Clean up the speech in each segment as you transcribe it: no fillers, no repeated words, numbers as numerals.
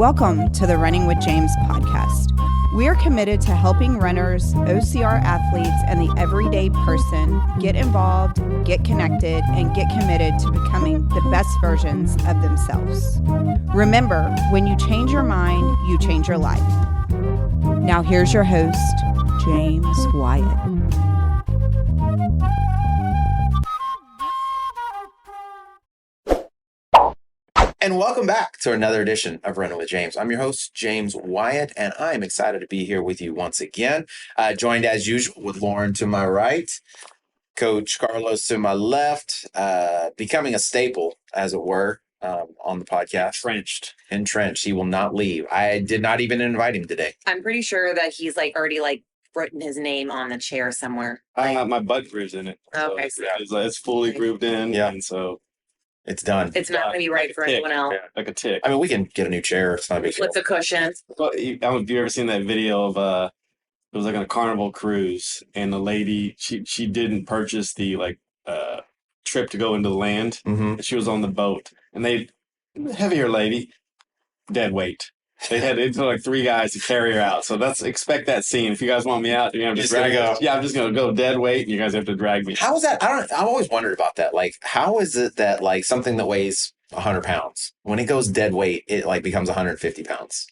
Welcome to the Running with James podcast. We are committed to helping runners, OCR athletes, and the everyday person get involved, get connected, and get committed to becoming the best versions of themselves. Remember, when you change your mind, you change your life. Now here's your host, James Wyatt. And welcome back to another edition of Running with James. I'm your host, James Wyatt, and I'm excited to be here with you once again. Joined as usual with Lauren to my right, Coach Carlos to my left, becoming a staple, as it were, on the podcast. Entrenched. He will not leave. I did not even invite him today. I'm pretty sure that he's already written his name on the chair somewhere. My butt groove's in it. Okay. So it's fully grooved in. Yeah. And so it's done. It's not going to be right for anyone else. Yeah, like a tick. I mean, we can get a new chair. It's not a big deal. Flip the cushion. Well, have you ever seen that video of it was like on a Carnival cruise, and the lady she didn't purchase the trip to go into the land. Mm-hmm. She was on the boat, and heavier lady, dead weight. They had like three guys to carry her out. So expect that scene. If you guys want me out, you're gonna have to drag go. Yeah, I'm just gonna go dead weight, and you guys have to drag me. How is that? I've always wondered about that. Like, how is it that something that weighs 100 pounds, when it goes dead weight, it becomes 150 pounds?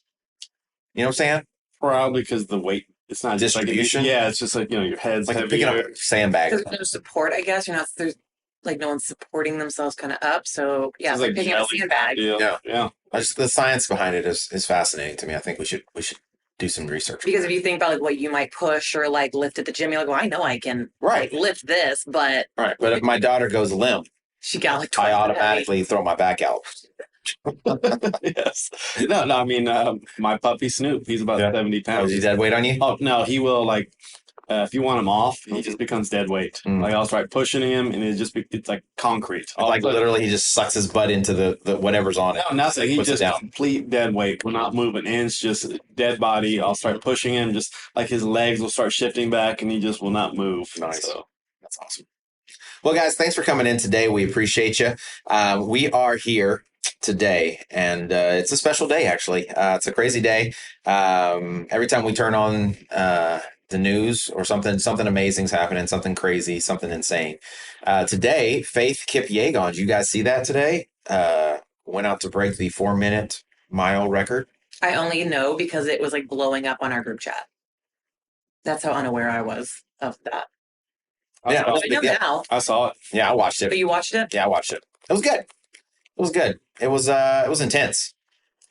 You know what I'm saying? Probably because the weight. It's not just distribution. It's just your head's like heavier. picking up a sandbag. There's no support, I guess. There's no one's supporting themselves kind of up. So yeah, it's like picking up a sandbag. Yeah. The science behind it is fascinating to me. I think we should do some research. Because if you think about what you might push or lift at the gym, you're like, well, I know I can lift this, but right. But if my daughter goes limp, she got I automatically throw my back out. Yes. No. I mean, my puppy Snoop, he's about 70 pounds. Oh, is he dead weight on you? Oh no, he will if you want him off, he just becomes dead weight. I'll start pushing him, and it's like concrete. Literally, he just sucks his butt into the whatever's on it. No, nothing. He just complete dead weight. Will not move an inch. Just dead body. I'll start pushing him. Just like his legs will start shifting back, and he just will not move. Nice. So that's awesome. Well, guys, thanks for coming in today. We appreciate you. We are here today, and it's a special day. Actually, it's a crazy day. Every time we turn on the news or something amazing's happening, something crazy, something insane. Today, Faith Kipyegon, did you guys see that today? Went out to break the 4-minute mile record. I only know because it was blowing up on our group chat. That's how unaware I was of that. Yeah, now. I saw it. Yeah, I watched it. But you watched it? Yeah, I watched it. It was good. It was intense.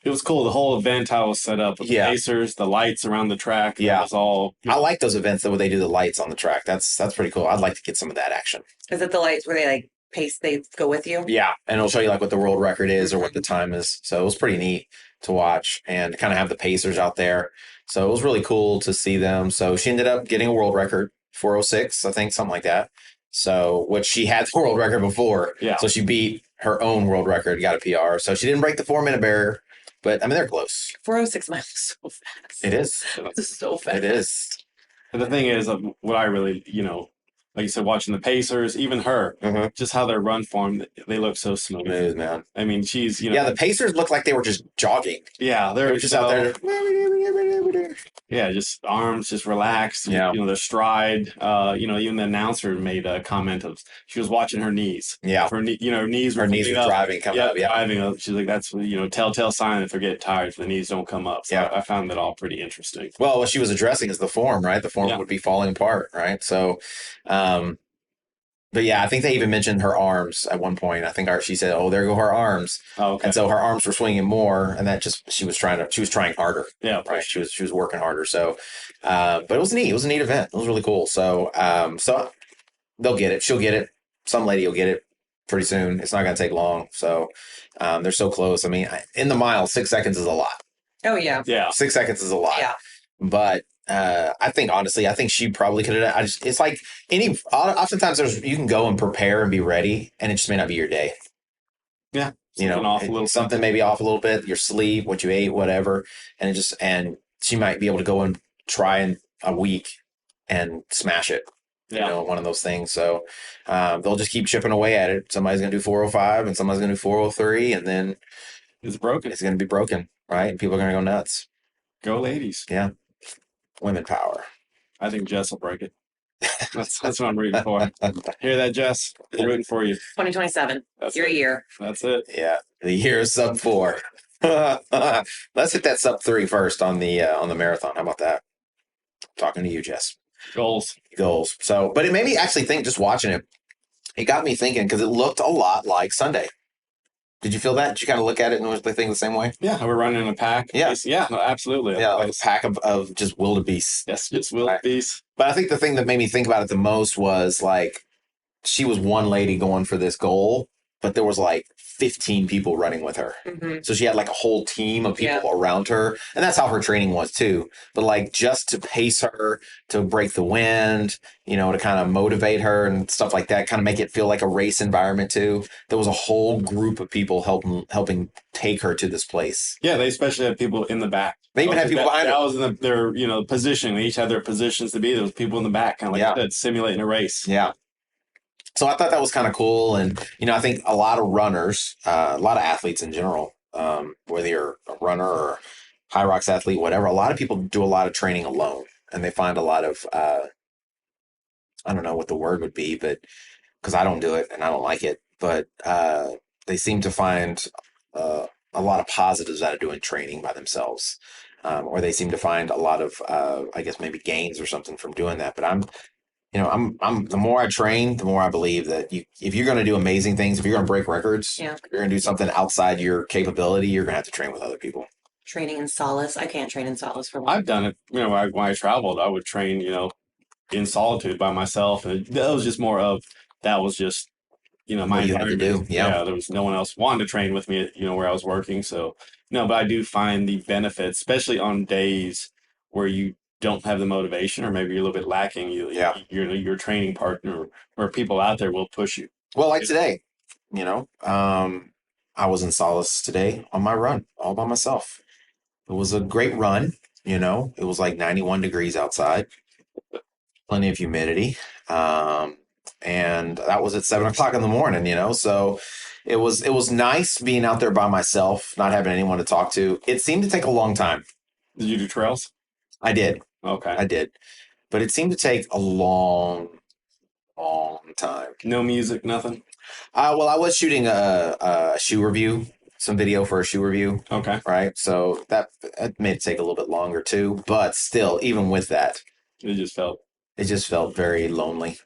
It was cool. The whole event, how it was set up with the Pacers, the lights around the track. Yeah. It was all. I like those events where they do the lights on the track. That's pretty cool. I'd like to get some of that action. Is it the lights where they pace, they go with you? Yeah. And it'll show you what the world record is or what the time is. So it was pretty neat to watch and kind of have the Pacers out there. So it was really cool to see them. So she ended up getting a world record, 4:06, I think, something like that. So, which she had the world record before. Yeah. So she beat her own world record, got a PR. So she didn't break the 4-minute barrier. But, I mean, they're close. 4:06 miles is so fast. It is. It's so fast. It is. And the thing is, what I really, like you said, watching the Pacers, even her, just how their run form, they look so smooth. Man. I mean, she's, Yeah, the Pacers look like they were just jogging. Yeah, They were just out there. Yeah, just arms, just relaxed. Yeah. Their stride. Even the announcer made a comment of she was watching her knees. Yeah. Her knees were driving, coming up. Yeah. Driving up. She's like, that's telltale sign that they're getting tired if the knees don't come up. So I found that all pretty interesting. Well, what she was addressing is the form, right? The form would be falling apart, right? So, but yeah, I think they even mentioned her arms at one point. I think she said, "Oh, there go her arms." Oh, okay. And so her arms were swinging more, and that just she was trying harder. Yeah, right. She was working harder. So, but it was neat. It was a neat event. It was really cool. So, so they'll get it. She'll get it. Some lady will get it pretty soon. It's not going to take long. So, they're so close. I mean, in the mile, 6 seconds is a lot. Oh yeah. Yeah. 6 seconds is a lot. Yeah. But I think she probably could have. It's like oftentimes you can go and prepare and be ready, and it just may not be your day. Yeah, something maybe off a little bit. Your sleep, what you ate, whatever, and she might be able to go and try in a week and smash it. Yeah. One of those things. So they'll just keep chipping away at it. Somebody's gonna do 4:05, and somebody's gonna do 4:03, and then It's broken. It's going to be broken, right? And people are going to go nuts. Go ladies. Yeah. Women power. I think Jess will break it. That's what I'm rooting for. Hear that, Jess? I'm rooting for you. 2027. That's Your it. year. That's it. Yeah. The year is sub 4. Let's hit that sub 3 first on the marathon. How about that? Talking to you, Jess. Goals. So, but it made me actually think, just watching it, it got me thinking because it looked a lot like Sunday. Did you feel that? Did you kind of look at it and was think the same way? Yeah, we're running in a pack. Yeah. Yeah, no, absolutely. Yeah, like a pack of just wildebeests. Yes, just wildebeest. But I think the thing that made me think about it the most was like she was one lady going for this goal, but there was like 15 people running with her. Mm-hmm. So she had like a whole team of people around her. And that's how her training was too. But like just to pace her, to break the wind, you know, to kind of motivate her and stuff like that, kind of make it feel like a race environment too. There was a whole group of people helping take her to this place. Yeah, they especially had people in the back. They even had people behind her. That was in their, position. They each had their positions to be. There was people in the back, kind of like you said, simulating a race. Yeah. So I thought that was kind of cool. And, I think a lot of runners, a lot of athletes in general, whether you're a runner or HYROX athlete, whatever, a lot of people do a lot of training alone. And they find a lot of, I don't know what the word would be, but because I don't do it and I don't like it, but they seem to find a lot of positives out of doing training by themselves. Or they seem to find a lot of, I guess, maybe gains or something from doing that. But I'm the more I train, the more I believe that if you're going to do amazing things, if you're going to break records, if you're going to do something outside your capability, you're going to have to train with other people. Training in solace. I can't train in solace for I've done it. When I traveled, I would train, in solitude by myself. And that was just more of, that was just, my you had to do. Yeah. There was no one else wanting to train with me, where I was working. So, but I do find the benefits, especially on days where you don't have the motivation, or maybe you're a little bit lacking. Your training partner or people out there will push you. Well, like today, I was in solace today on my run all by myself. It was a great run. It was like 91 degrees outside, plenty of humidity. And that was at 7:00 in the morning, so it was nice being out there by myself, not having anyone to talk to. It seemed to take a long time. Did you do trails? I did. Okay. I did. But it seemed to take a long time. No music, nothing? Well, I was shooting a shoe review, some video for a shoe review. Okay. Right. So that made it take a little bit longer too. But still, even with that, it just felt very lonely.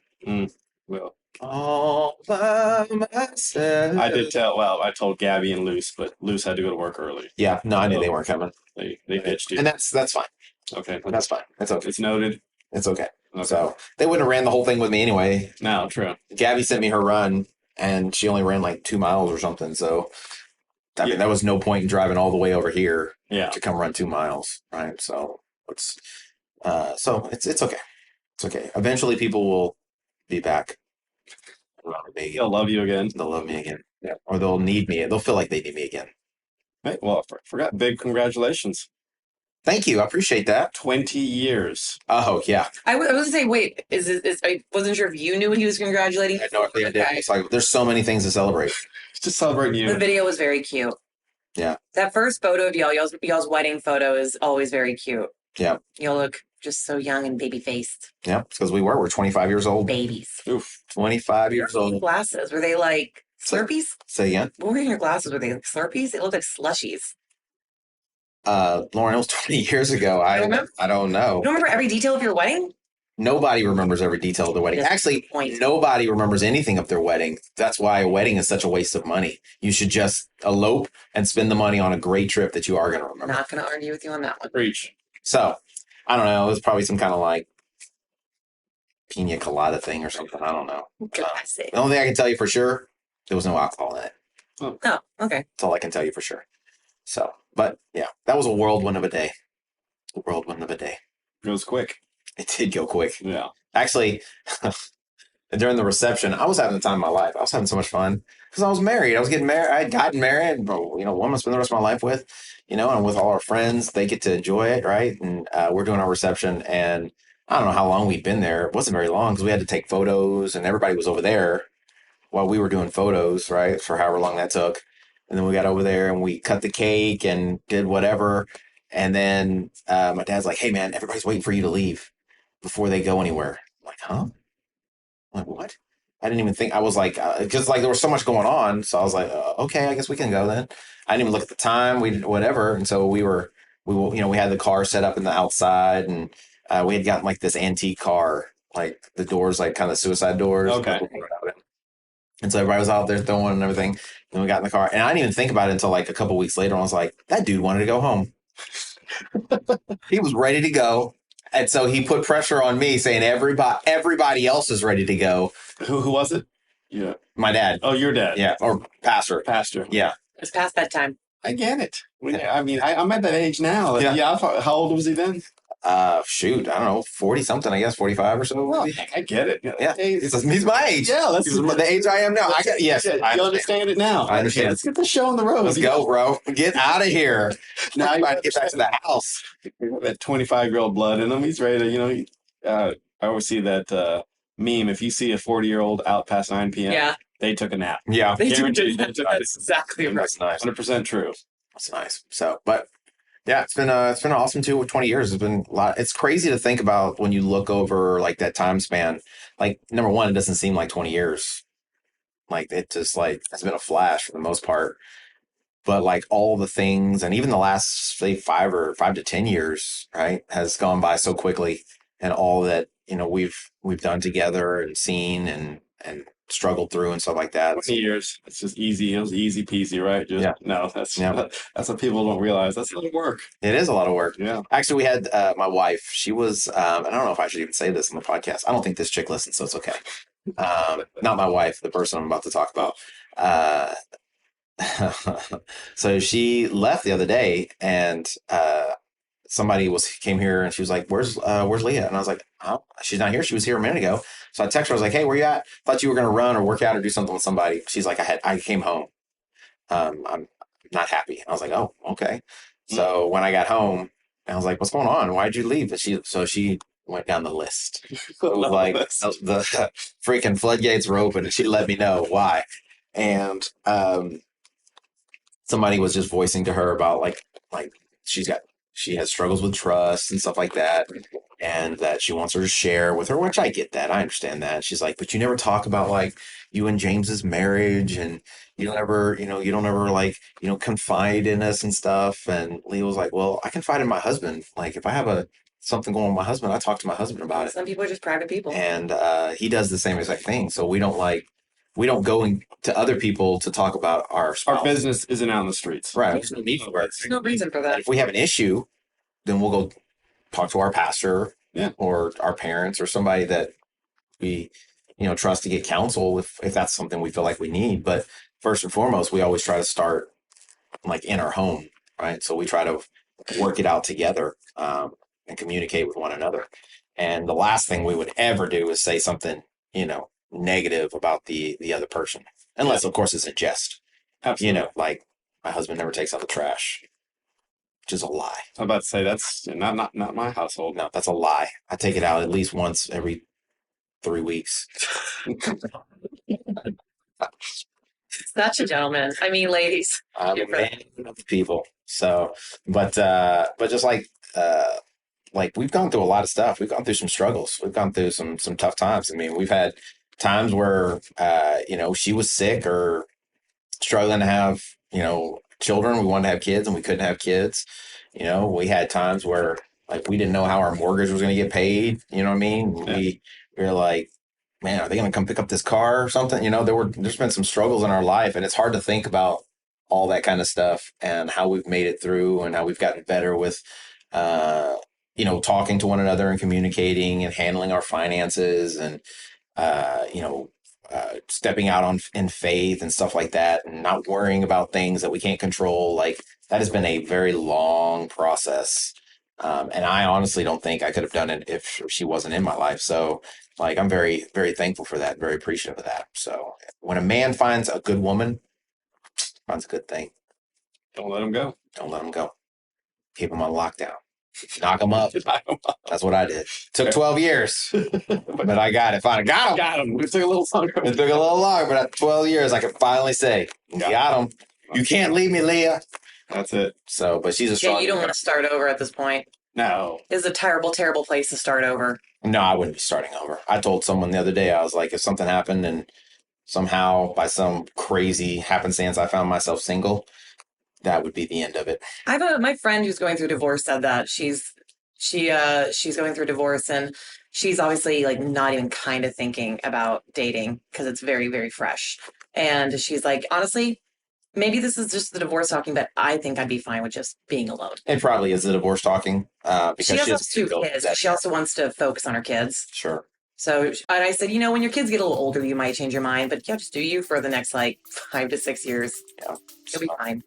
Well, all by myself. I told Gabby and Luce, but Luce had to go to work early. Yeah. No, I knew they weren't coming. They ditched you. And that's fine. Okay. That's fine. That's okay. It's noted. It's okay. Okay. So they wouldn't have ran the whole thing with me anyway. No, true. Gabby sent me her run and she only ran like 2 miles or something. So I mean, there was no point in driving all the way over here to come run 2 miles. Right. So it's okay. It's okay. Eventually people will be back. They'll love you again. They'll love me again. Yeah. Or they'll need me. They'll feel like they need me again. Hey, well, I forgot. Big congratulations. Thank you. I appreciate that. 20 years. Oh, yeah. I was going to say, wait, I wasn't sure if you knew when he was congratulating. I had no idea. Okay. It's like, there's so many things to celebrate. Just celebrating you. The video was very cute. Yeah. That first photo of y'all's wedding photo is always very cute. Yeah. Y'all look just so young and baby-faced. Yeah, because we're 25 years old. Babies. Oof. 25 years old. Glasses, were they like Slurpees? Say again? What were in your glasses? Were they like Slurpees? They looked like slushies. Lauren, it was 20 years ago. I don't know. You don't remember every detail of your wedding? Nobody remembers every detail of their wedding. Actually, nobody remembers anything of their wedding. That's why a wedding is such a waste of money. You should just elope and spend the money on a great trip that you are going to remember. Not going to argue with you on that one. Preach. So, I don't know. It was probably some kind of like pina colada thing or something. I don't know. The only thing I can tell you for sure, there was no alcohol in it. Oh, okay. That's all I can tell you for sure. So, but yeah, that was a whirlwind of a day. A whirlwind of a day. It was quick. It did go quick. Yeah. Actually, during the reception, I was having the time of my life. I was having so much fun because I was married. I was getting married. I had gotten married. Woman to spend the rest of my life with, and with all our friends, they get to enjoy it, right? And we're doing our reception, and I don't know how long we'd been there. It wasn't very long because we had to take photos, and everybody was over there while we were doing photos, right? For however long that took. And then we got over there and we cut the cake and did whatever. And then my dad's like, hey, man, everybody's waiting for you to leave before they go anywhere. I'm like, huh? I'm like, what? I didn't even think. I was like, because like there was so much going on. So I was like, okay, I guess we can go then. I didn't even look at the time. We whatever. And so we had the car set up in the outside, and we had gotten like this antique car, like the doors, like kind of suicide doors. Okay. And so everybody was out there throwing and everything. Then we got in the car, and I didn't even think about it until like a couple weeks later. I was like, that dude wanted to go home. He was ready to go. And so he put pressure on me, saying everybody else is ready to go. Who was it? Yeah. My dad. Oh, your dad. Yeah. Or pastor. Yeah. It's past bedtime. I get it. I mean, I'm at that age now. Yeah. How old was he then? Shoot, I don't know, 40 something, I guess, 45 or so. Well, I get it. Yeah. He's my age. Yeah, he's the age I am now. Yes. You understand it now. I understand. Let's get the show on the road. Let's go, bro. Get out of here. Now you get back to the house. That 25-year-old blood in him. He's ready to, I always see that meme. If you see a 40-year-old out past 9 p.m., they took a nap. Yeah. They do. Guaranteed. That's exactly right. That's nice. 100% true. That's nice. So, but yeah, it's been an awesome 20 years. It's been a lot. It's crazy to think about when you look over like that time span. Like, number one, it doesn't seem like 20 years. Like, it just like it's been a flash for the most part. But like all the things, and even the last say 5 to 10 years, right, has gone by so quickly, and all that we've done together and seen and struggled through and stuff like that. 20 years. It's just easy. It was easy peasy, right? No, that's what people don't realize. That's a lot of work. It is a lot of work. Yeah. Actually, we had my wife. She was, I don't know if I should even say this on the podcast. I don't think this chick listens, so it's okay. Not my wife, the person I'm about to talk about. So she left the other day, and somebody came here, and she was like, where's Leah? And I was like, oh, she's not here. She was here a minute ago. So I texted her. I was like, hey, where you at? Thought you were going to run or work out or do something with somebody. She's like, I came home. I'm not happy. I was like, oh, okay. So when I got home, I was like, what's going on? Why'd you leave? So she went down the list. Like the freaking floodgates were open, and she let me know why. And somebody was just voicing to her about like she has struggles with trust and stuff like that, and that she wants her to share with her, which I get that. I understand that. She's like, but you never talk about like you and James's marriage, and you don't ever like, confide in us and stuff. And Leah was like, well, I confide in my husband. Like if I have something going on with my husband, I talk to my husband about it. Some people are just private people. And he does the same exact thing. So we don't go to other people to talk about our spouse. Our business isn't out in the streets. Right. There's no need for it. There's no reason for that. If we have an issue, then we'll go talk to our pastor or our parents or somebody that we, trust to get counsel if that's something we feel like we need. But first and foremost, we always try to start like in our home, right? So we try to work it out together and communicate with one another. And the last thing we would ever do is say something, negative about the other person, unless of course it's a jest. Absolutely. Like my husband never takes out the trash, which is a lie. I'm about to say that's not my household. No, that's a lie. I take it out at least once every 3 weeks. Such a gentleman. I mean, ladies. I'm a man of the people. So, but just like we've gone through a lot of stuff. We've gone through some struggles. We've gone through some tough times. I mean, we've had times where, she was sick or struggling to have, children. We wanted to have kids and we couldn't have kids. We had times where like we didn't know how our mortgage was going to get paid. You know what I mean? Yeah. We were like, man, are they going to come pick up this car or something? There's been some struggles in our life, and it's hard to think about all that kind of stuff and how we've made it through and how we've gotten better with, talking to one another and communicating and handling our finances and, stepping out in faith and stuff like that, and not worrying about things that we can't control. Like that has been a very long process. And I honestly don't think I could have done it if she wasn't in my life. So like, I'm very, very thankful for that. Very appreciative of that. So when a man finds a good woman, finds a good thing. Don't let him go. Don't let him go. Keep him on lockdown. Knock him up. That's what I did. Took 12 years, but I got it. Finally got him. Got him. It took a little longer. It took a little longer, but after 12 years, I could finally say, got him. You can't leave me, Leah. That's it. So, but she's a Yeah, strong. you don't want to start over at this point. No. It's a terrible, terrible place to start over. No, I wouldn't be starting over. I told someone the other day, I was like, if something happened and somehow by some crazy happenstance I found myself single, that would be the end of it. My friend who's going through divorce said that she's going through divorce, and she's obviously like not even kind of thinking about dating because it's very, very fresh. And she's like, honestly, maybe this is just the divorce talking, but I think I'd be fine with just being alone. It probably is the divorce talking because She she has has two to kids. She also wants to focus on her kids. Sure. So, and I said, when your kids get a little older, you might change your mind, but yeah, just do you for the next like 5 to 6 years. Yeah. You'll be fine.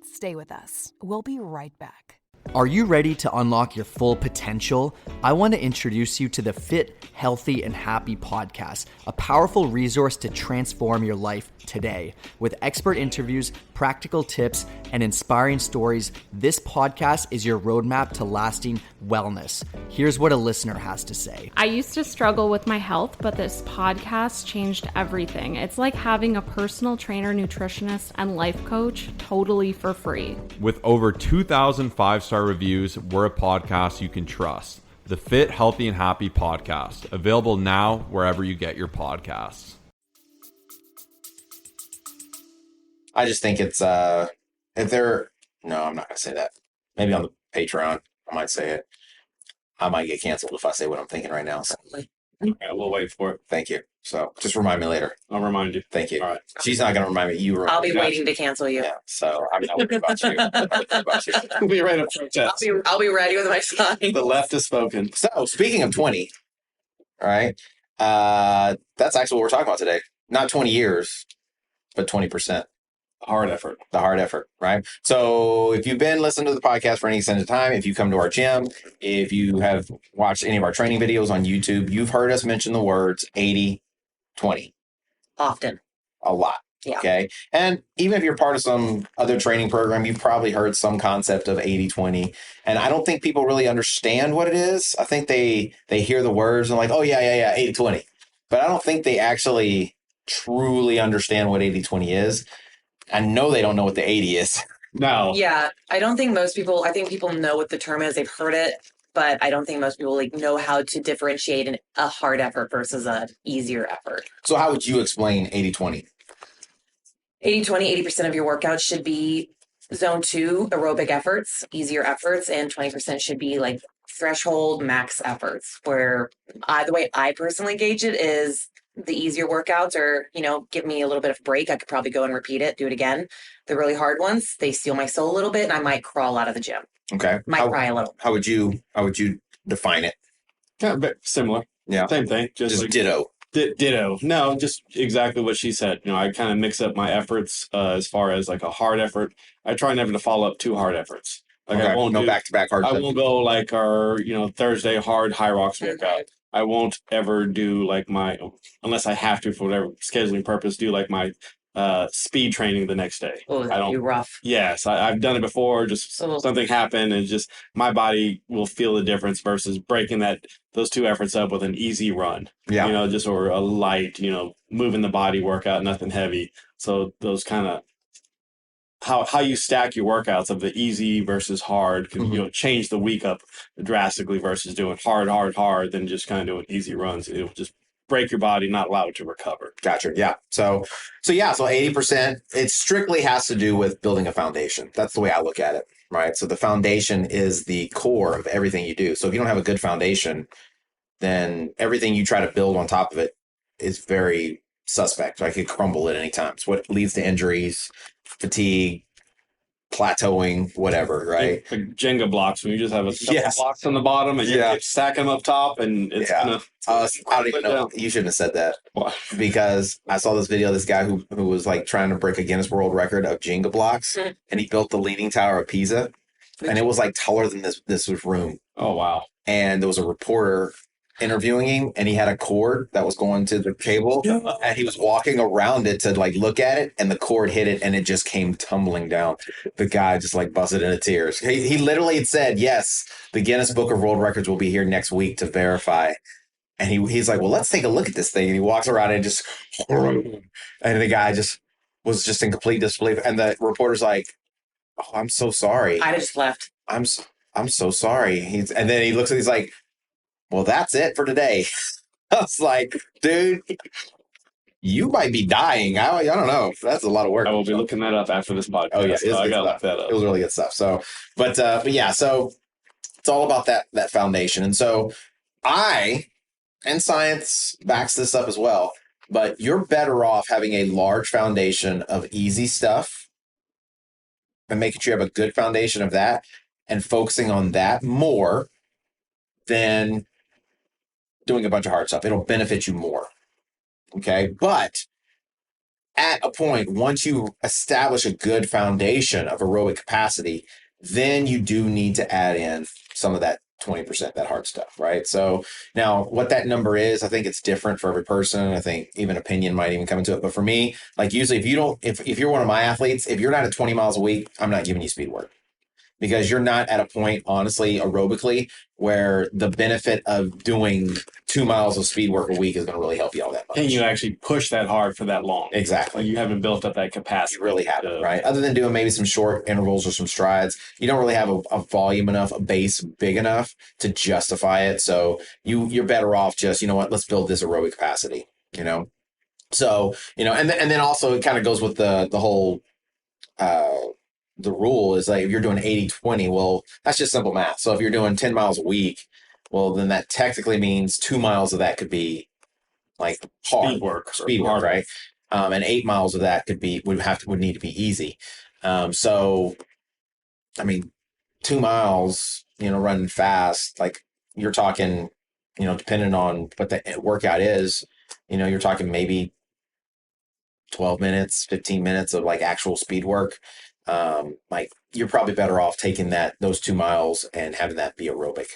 Stay with us. We'll be right back. Are you ready to unlock your full potential? I want to introduce you to the Fit, Healthy, and Happy podcast, a powerful resource to transform your life today. With expert interviews, practical tips, and inspiring stories, this podcast is your roadmap to lasting wellness. Here's what a listener has to say. I used to struggle with my health, but this podcast changed everything. It's like having a personal trainer, nutritionist, and life coach totally for free. With over 2,000 five-star reviews, we're a podcast you can trust. The Fit, Healthy, and Happy podcast, available now wherever you get your podcasts. I just think it's no, I'm not gonna say that. Maybe on the Patreon, I might say it. I might get canceled if I say what I'm thinking right now. So. All right, we'll wait for it. Thank you. So just remind me later. I'll remind you. Thank you. All right. She's not gonna remind me. You remind I'll be me. waiting to cancel you. Yeah. So I'm not worried about you. I'm not worried about you. We'll be right up protest. I'll be ready with my sign. The left has spoken. So speaking of 20, all right, that's actually what we're talking about today. Not 20 years, but 20%. Hard effort. The hard effort, right? So if you've been listening to the podcast for any extended time, if you come to our gym, if you have watched any of our training videos on YouTube, you've heard us mention the words 80-20. Often. A lot. Yeah. Okay. And even if you're part of some other training program, you've probably heard some concept of 80-20. And I don't think people really understand what it is. I think they hear the words and like, oh, yeah, 80-20. But I don't think they actually truly understand what 80-20 is. I know they don't know what the 80 is. No. Yeah. I think people know what the term is. They've heard it, but I don't think most people know how to differentiate a hard effort versus a easier effort. So how would you explain 80-20? 80-20, 80% of your workouts should be zone 2 aerobic efforts, easier efforts, and 20% should be like threshold max efforts, where the way I personally gauge it is the easier workouts are, give me a little bit of break. I could probably go and repeat it, do it again. The really hard ones, they steal my soul a little bit and I might crawl out of the gym. Okay. Might cry a little. How would you define it? Kind of similar. Yeah. Same thing. Just like, ditto. Ditto. No, just exactly what she said. I kind of mix up my efforts as far as like a hard effort. I try never to follow up 2 hard efforts. Like okay. I won't no back-to-back hard. I won't go like our, Thursday hard HYROX workout. I won't ever do like unless I have to for whatever scheduling purpose, do like my speed training the next day. Oh, that'd be rough. Yes, I've done it before. Just something happened and just my body will feel the difference versus breaking those 2 efforts up with an easy run. Yeah. Or a light, moving the body workout, nothing heavy. So those kind of how you stack your workouts of the easy versus hard can change the week up drastically versus doing hard than just kind of doing easy runs. It'll just break your body, not allow it to recover. Gotcha. Yeah. So 80%, it strictly has to do with building a foundation. That's the way I look at it. Right. So the foundation is the core of everything you do. So if you don't have a good foundation, then everything you try to build on top of it is very suspect. It could crumble at any time. It's what leads to injuries, fatigue, plateauing, whatever, right? Like Jenga blocks, when you just have a couple blocks on the bottom and you stack them up top and it's gonna I don't even know. You shouldn't have said that. Why? Because I saw this video of this guy who was like trying to break a Guinness World Record of Jenga blocks and he built the Leaning Tower of Pisa and it was like taller than this room. Oh wow. And there was a reporter interviewing him and he had a cord that was going to the table and he was walking around it to like look at it and the cord hit it and it just came tumbling down. The guy just like busted into tears. He literally had said, yes, the Guinness Book of World Records will be here next week to verify. And he's like, well, let's take a look at this thing. And he walks around and just, and the guy just was just in complete disbelief. And the reporter's like, "Oh, I'm so sorry. I'd have just left. I'm so sorry." And then he looks at, he's like, "Well, that's it for today." I was like, "Dude, you might be dying. I don't know. That's a lot of work." I will be looking that up after this podcast. Oh yeah, so I gotta look that up. It was really good stuff. So, but yeah, so it's all about that foundation. And so and science backs this up as well, but you're better off having a large foundation of easy stuff and making sure you have a good foundation of that and focusing on that more than doing a bunch of hard stuff. It'll benefit you more. Okay. But at a point, once you establish a good foundation of aerobic capacity, then you do need to add in some of that 20%, that hard stuff, right? So now what that number is, I think it's different for every person. I think even opinion might even come into it. But for me, like usually if you're one of my athletes, if you're not at 20 miles a week, I'm not giving you speed work. Because you're not at a point, honestly, aerobically, where the benefit of doing 2 miles of speed work a week is going to really help you all that much. Can you actually push that hard for that long? Exactly. Like you haven't built up that capacity. You really haven't, right? Other than doing maybe some short intervals or some strides, you don't really have a volume enough, a base big enough to justify it. So you're better off just, you know what, let's build this aerobic capacity, you know? So, you know, and then also it kind of goes with the whole, the rule is like if you're doing 80-20, well, that's just simple math. So if you're doing 10 miles a week, well, then that technically means 2 miles of that could be like hard speed work, right? And 8 miles of that would need to be easy. So, I mean, 2 miles, you know, running fast, like you're talking, you know, depending on what the workout is, you know, you're talking maybe 12 minutes, 15 minutes of like actual speed work. Like you're probably better off taking those 2 miles and having that be aerobic,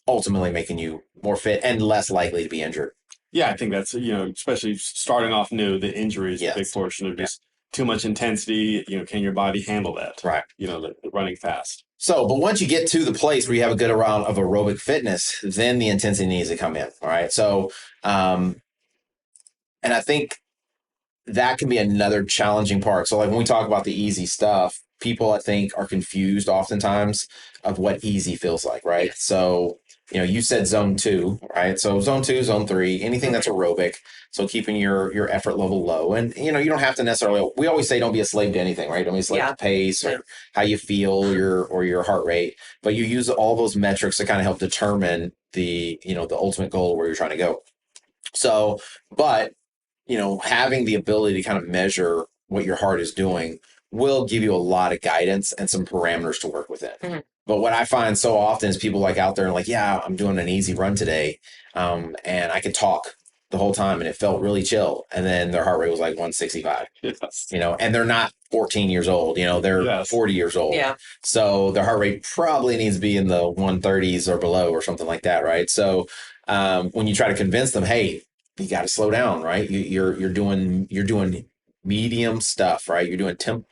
ultimately making you more fit and less likely to be injured. Yeah, I think that's, you know, especially starting off new, the injury is a big portion of just too much intensity. You know, can your body handle that? Right. You know, the running fast. So, but once you get to the place where you have a good amount of aerobic fitness, then the intensity needs to come in. All right. So, and I think that can be another challenging part. So like when we talk about the easy stuff, people I think are confused oftentimes of what easy feels like, right? So, you know, you said zone 2, right? So zone 2, zone 3, anything that's aerobic. So keeping your effort level low. And, you know, you don't have to necessarily, we always say don't be a slave to anything, right? Don't be a slave to pace or how you feel your heart rate. But you use all those metrics to kind of help determine the ultimate goal where you're trying to go. So, but you know, having the ability to kind of measure what your heart is doing will give you a lot of guidance and some parameters to work within. Mm-hmm. But what I find so often is people like out there and like, yeah, I'm doing an easy run today. And I could talk the whole time and it felt really chill. And then their heart rate was like 165, you know, and they're not 14 years old, you know, they're 40 years old. Yeah. So their heart rate probably needs to be in the 130s or below or something like that. Right. So when you try to convince them, hey, you got to slow down, right? You're doing medium stuff, right? You're doing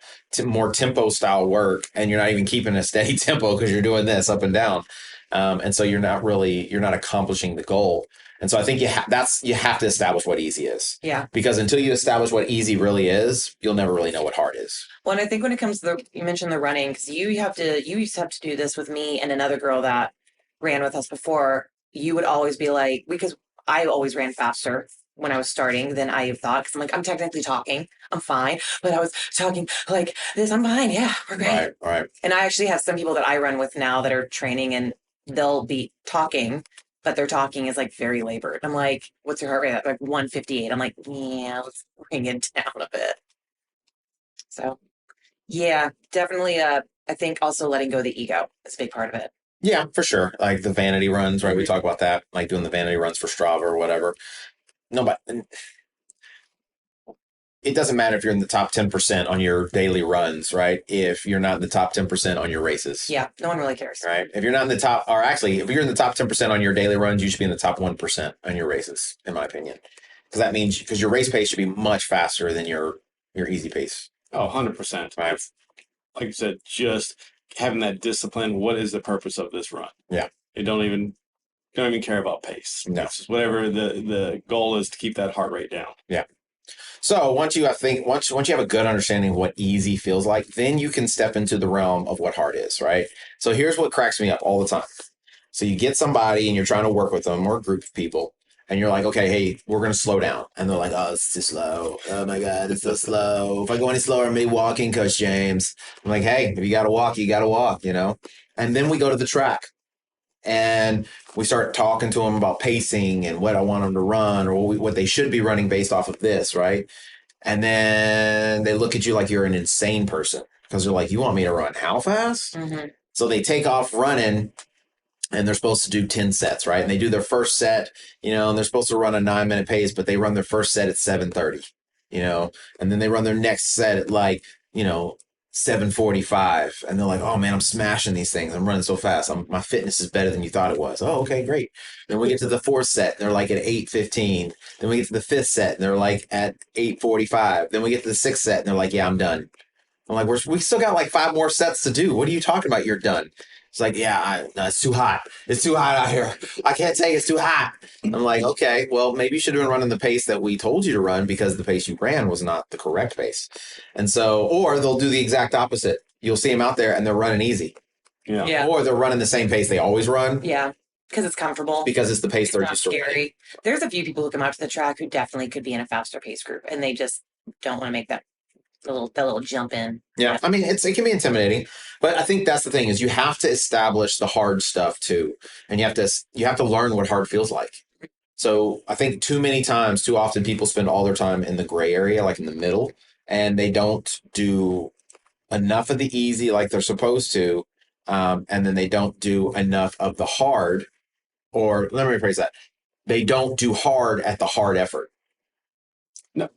more tempo style work, and you're not even keeping a steady tempo because you're doing this up and down, and so you're not accomplishing the goal. And so I think you have to establish what easy is. Yeah. Because until you establish what easy really is, you'll never really know what hard is. Well, and I think when it comes to you mentioned the running, because you used to have to do this with me and another girl that ran with us before. You would always be like, because I always ran faster when I was starting than I thought. Because I'm like, I'm technically talking. I'm fine. But I was talking like this. I'm fine. Yeah, we're great. Right. And I actually have some people that I run with now that are training and they'll be talking, but their talking is like very labored. I'm like, what's your heart rate? Like 158. I'm like, yeah, let's bring it down a bit. So, yeah, definitely. I think also letting go of the ego is a big part of it. Yeah, for sure. Like the vanity runs, right? We talk about that, like doing the vanity runs for Strava or whatever. No, but it doesn't matter if you're in the top 10% on your daily runs, right? If you're not in the top 10% on your races. Yeah, no one really cares. Right? If you're not in the top, or actually, if you're in the top 10% on your daily runs, you should be in the top 1% on your races, in my opinion. Because that means, because your race pace should be much faster than your easy pace. Oh, 100%. Right. Like you said, just having that discipline. What is the purpose of this run? Yeah. They don't even care about pace. No. It's just whatever the goal is to keep that heart rate down. Yeah. So once you have a good understanding of what easy feels like, then you can step into the realm of what hard is, right? So here's what cracks me up all the time. So you get somebody and you're trying to work with them or a group of people, and you're like, okay, hey, we're going to slow down. And they're like, oh, it's too slow. Oh my God, it's so slow. If I go any slower, I'm maybe walking, Coach James. I'm like, hey, if you got to walk, you got to walk, you know? And then we go to the track. And we start talking to them about pacing and what I want them to run or what they should be running based off of this, right? And then they look at you like you're an insane person because they're like, you want me to run how fast? Mm-hmm. So they take off running and they're supposed to do 10 sets, right? And they do their first set, you know, and they're supposed to run a 9-minute pace, but they run their first set at 7:30, you know, and then they run their next set at like, you know, 7:45, and they're like, oh man, I'm smashing these things. I'm running so fast. My fitness is better than you thought it was. Oh, okay, great. Then we get to the fourth set, and they're like at 8:15. Then we get to the fifth set, and they're like at 8:45. Then we get to the sixth set, and they're like, yeah, I'm done. I'm like, we still got like 5 more sets to do. What are you talking about? You're done. It's like, yeah, it's too hot. It's too hot out here. I can't take it. It's too hot. I'm like, okay, well, maybe you should have been running the pace that we told you to run because the pace you ran was not the correct pace. And so, or they'll do the exact opposite. You'll see them out there and they're running easy. Yeah. Or they're running the same pace they always run. Yeah. Because it's comfortable. Because it's the pace they're not just scary. There's a few people who come out to the track who definitely could be in a faster pace group, and they just don't want to make that little jump in. Yeah, I mean, it can be intimidating, but I think that's the thing is you have to establish the hard stuff too, and you have to learn what hard feels like. So I think too often people spend all their time in the gray area, like in the middle, and they don't do enough of the easy like they're supposed to, and then they don't do enough of the hard, or let me rephrase that. They don't do hard at the hard effort. No,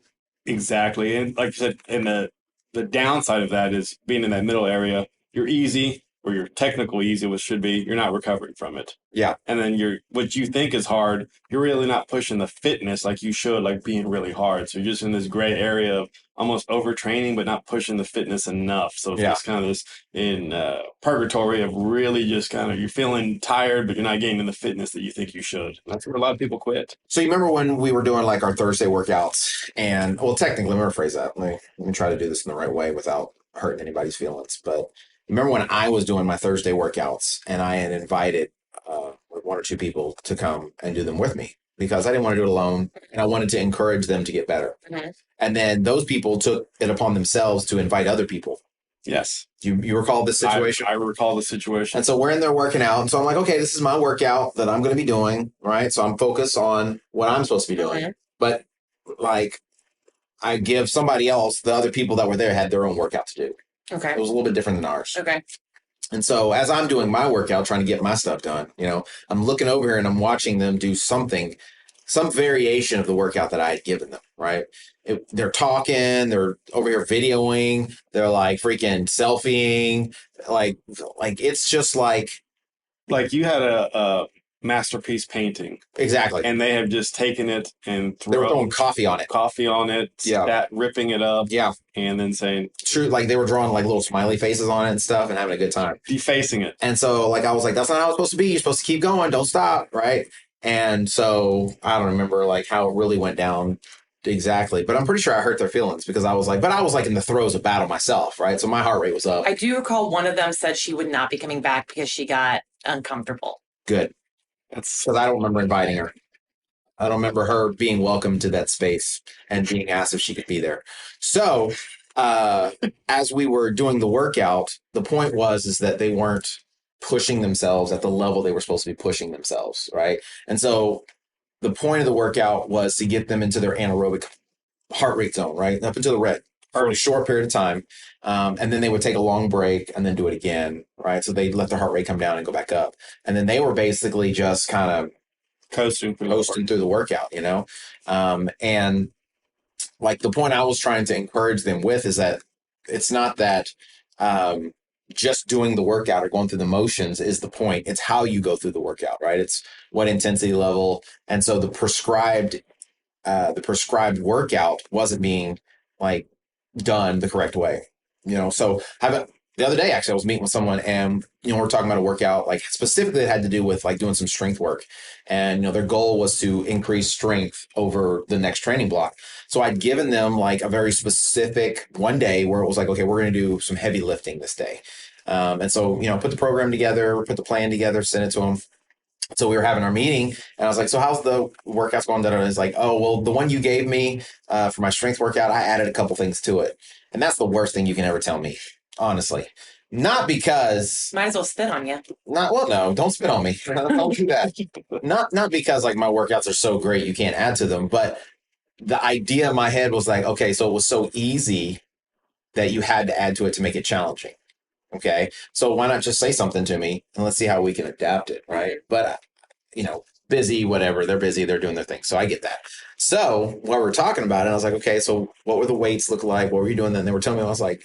exactly. And like you said, and the downside of that is being in that middle area, you're easy or you're technical easy, which should be, you're not recovering from it. Yeah. And then what you think is hard, you're really not pushing the fitness like you should, like being really hard. So you're just in this gray area of almost overtraining, but not pushing the fitness enough. So it's just kind of this in purgatory of really just kind of, you're feeling tired, but you're not getting the fitness that you think you should. That's where a lot of people quit. So you remember when we were doing like our Thursday workouts and, well, technically, let me rephrase that. Let me try to do this in the right way without hurting anybody's feelings. But remember when I was doing my Thursday workouts and I had invited 1 or 2 people to come and do them with me because I didn't want to do it alone and I wanted to encourage them to get better. Mm-hmm. And then those people took it upon themselves to invite other people. Yes. You recall this situation? I recall the situation. And so we're in there working out. And so I'm like, okay, this is my workout that I'm going to be doing. Right. So I'm focused on what I'm supposed to be doing. Mm-hmm. But like I give somebody else, the other people that were there had their own workout to do. Okay. It was a little bit different than ours. Okay. And so as I'm doing my workout, trying to get my stuff done, you know, I'm looking over here and I'm watching them do some variation of the workout that I had given them, right? They're talking, they're over here videoing, they're like freaking selfieing, like it's just like you had a masterpiece painting. Exactly. And they have just taken it and they were throwing coffee on it. Yeah. Ripping it up. Yeah. And then saying. True. Like they were drawing like little smiley faces on it and stuff and having a good time. Defacing it. And so like I was like, that's not how it's supposed to be. You're supposed to keep going. Don't stop. Right. And so I don't remember like how it really went down exactly, but I'm pretty sure I hurt their feelings because I was like in the throes of battle myself. Right. So my heart rate was up. I do recall one of them said she would not be coming back because she got uncomfortable. Good. That's because I don't remember inviting her. I don't remember her being welcome to that space and being asked if she could be there. So as we were doing the workout, the point is that they weren't pushing themselves at the level they were supposed to be pushing themselves, right? And so the point of the workout was to get them into their anaerobic heart rate zone, right? Up into the red for a short period of time. And then they would take a long break and then do it again, right? So they'd let their heart rate come down and go back up. And then they were basically just kind of coasting through the workout, you know? And like the point I was trying to encourage them with is that it's not that just doing the workout or going through the motions is the point. It's how you go through the workout, right? It's what intensity level. And so the prescribed workout wasn't being like done the correct way, you know? So the other day, actually, I was meeting with someone and, we're talking about a workout, like specifically it had to do with like doing some strength work. And, their goal was to increase strength over the next training block. So I'd given them like a very specific one day where it was like, okay, we're going to do some heavy lifting this day. And so, put the program together, put the plan together, send it to them. So we were having our meeting and I was like, so how's the workouts going? And it's like, oh, well, the one you gave me for my strength workout, I added a couple things to it. And that's the worst thing you can ever tell me, honestly. Not because might as well spit on you. No, don't spit on me. Don't do that. Not because like my workouts are so great you can't add to them, but the idea in my head was like, okay, so it was so easy that you had to add to it to make it challenging. Okay, so why not just say something to me and let's see how we can adapt it, right? But busy, whatever. They're busy. They're doing their thing. So I get that. So while we're talking about it, I was like, okay, so what were the weights look like? What were you doing then? They were telling me, I was like,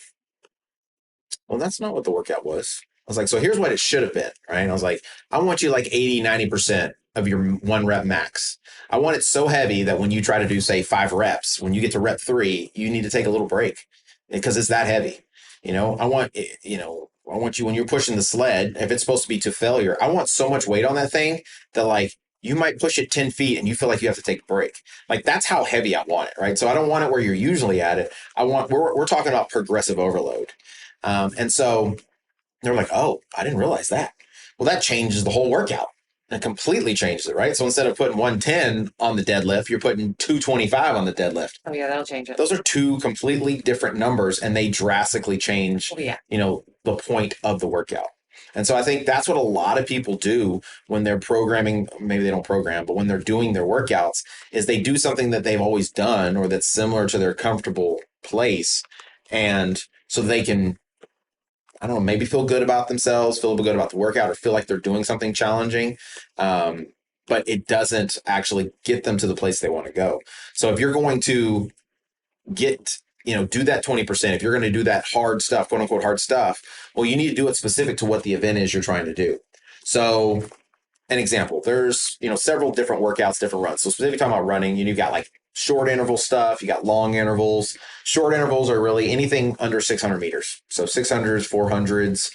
well, that's not what the workout was. I was like, so here's what it should have been, right? And I was like, I want you like 80, 90% of your 1 rep max. I want it so heavy that when you try to do, say, 5 reps, when you get to rep 3, you need to take a little break because it's that heavy. I want you when you're pushing the sled, if it's supposed to be to failure, I want so much weight on that thing that like you might push it 10 feet and you feel like you have to take a break. Like that's how heavy I want it, right? So I don't want it where you're usually at it. We're talking about progressive overload. And so they're like, oh, I didn't realize that. Well, that changes the whole workout. It completely changes it, right? So instead of putting 110 on the deadlift, you're putting 225 on the deadlift. Oh yeah, that'll change it. Those are 2 completely different numbers, and they drastically change, the point of the workout. And so I think that's what a lot of people do when they're programming. Maybe they don't program, but when they're doing their workouts, is they do something that they've always done or that's similar to their comfortable place, and so they can, I don't know, maybe feel good about themselves, feel good about the workout, or feel like they're doing something challenging. But it doesn't actually get them to the place they want to go. So if you're going to do that 20%, if you're going to do that hard stuff, quote unquote hard stuff, well, you need to do it specific to what the event is you're trying to do. So an example, there's, several different workouts, different runs. So specifically talking about running, you've got like short interval stuff, you got long intervals. Short intervals are really anything under 600 meters. So 600s, 400s,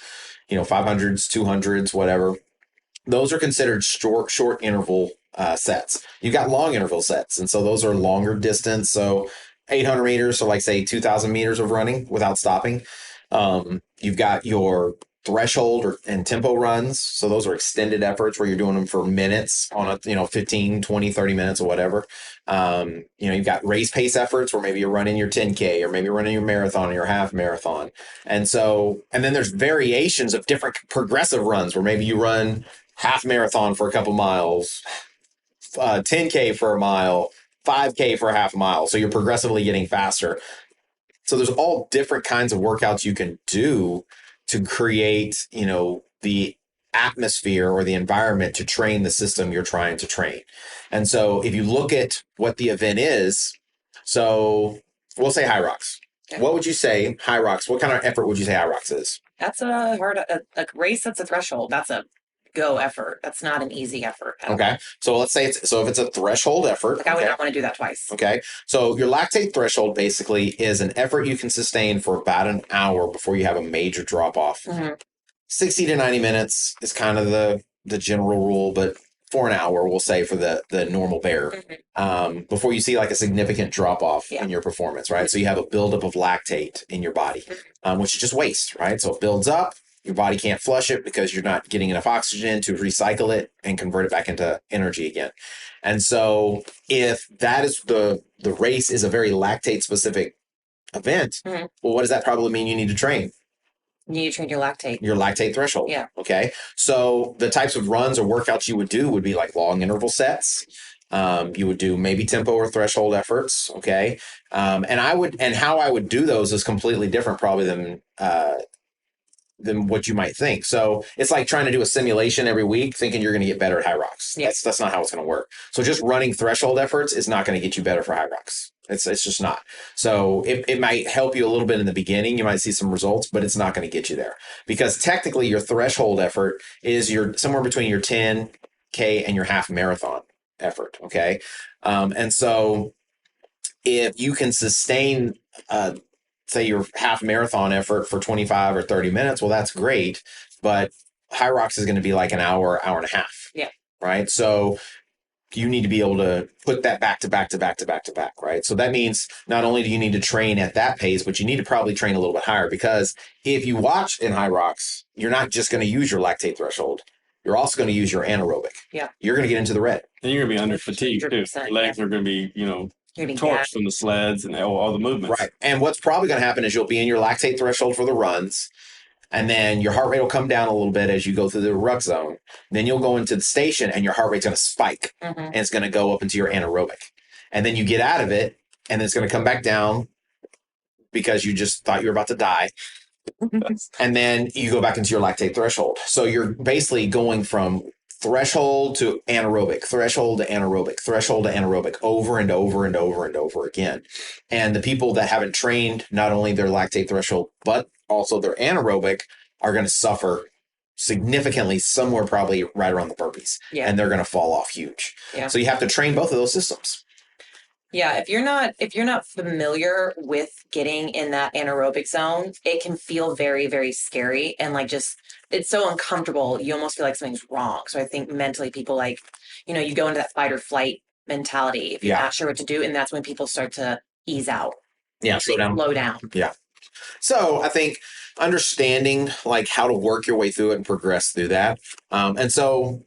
500s, 200s, whatever. Those are considered short interval sets. You've got long interval sets. And so those are longer distance. So 800 meters, so like say 2,000 meters of running without stopping. You've got your threshold and tempo runs. So those are extended efforts where you're doing them for minutes on a 15, 20, 30 minutes or whatever. You've got race pace efforts where maybe you're running your 10K or maybe you're running your marathon or your half marathon. And then there's variations of different progressive runs where maybe you run half marathon for a couple miles, 10K for a mile, 5K for a half mile. So you're progressively getting faster. So there's all different kinds of workouts you can do to create, the atmosphere or the environment to train the system you're trying to train. And so if you look at what the event is, so we'll say HYROX. Okay. What would you say HYROX, what kind of effort would you say HYROX is? That's a race. That's a threshold. That's a go effort. That's not an easy effort. Okay. So let's say if it's a threshold effort. Like I would not want to do that twice. Okay. So your lactate threshold basically is an effort you can sustain for about an hour before you have a major drop off. Mm-hmm. 60 to 90 minutes is kind of the general rule, but for an hour, we'll say for the normal bear, before you see like a significant drop off in your performance, right? So you have a buildup of lactate in your body, which is just waste, right? So it builds up. Your body can't flush it because you're not getting enough oxygen to recycle it and convert it back into energy again. And so if that is the race is a very lactate specific event, well, what does that probably mean you need to train? You need to train your lactate threshold. Yeah. Okay. So the types of runs or workouts you would do would be like long interval sets. You would do maybe tempo or threshold efforts. Okay. And how I would do those is completely different probably than what you might think. So it's like trying to do a simulation every week thinking you're going to get better at HYROX. Yeah. That's not how it's going to work. So just running threshold efforts is not going to get you better for HYROX. It's just not. So it might help you a little bit in the beginning. You might see some results, but it's not going to get you there because technically your threshold effort is somewhere between your 10K and your half marathon effort. Okay. And so if you can sustain say your half marathon effort for 25 or 30 minutes, well, that's great. But HYROX is going to be like an hour, hour and a half. Yeah. Right. So you need to be able to put that back to back to back to back to back. Right. So that means not only do you need to train at that pace, but you need to probably train a little bit higher, because if you watch in HYROX, you're not just going to use your lactate threshold. You're also going to use your anaerobic. Yeah. You're going to get into the red. And you're going to be under fatigue too. Your legs are going to be, torched from the sleds and all the movements. Right. And what's probably going to happen is you'll be in your lactate threshold for the runs. And then your heart rate will come down a little bit as you go through the rut zone. Then you'll go into the station and your heart rate's going to spike, and it's going to go up into your anaerobic. And then you get out of it and it's going to come back down because you just thought you were about to die. And then you go back into your lactate threshold. So you're basically going from threshold to anaerobic, threshold to anaerobic, threshold to anaerobic, over and over and over and over again. And the people that haven't trained not only their lactate threshold, but also their anaerobic are going to suffer significantly, somewhere probably right around the burpees. Yeah. And they're going to fall off huge. Yeah. So you have to train both of those systems. Yeah, if you're not familiar with getting in that anaerobic zone, it can feel very, very scary, and like just it's so uncomfortable. You almost feel like something's wrong. So I think mentally people you go into that fight or flight mentality if you're not sure what to do, and that's when people start to ease out. Yeah, slow down. Yeah. So I think understanding like how to work your way through it and progress through that. And so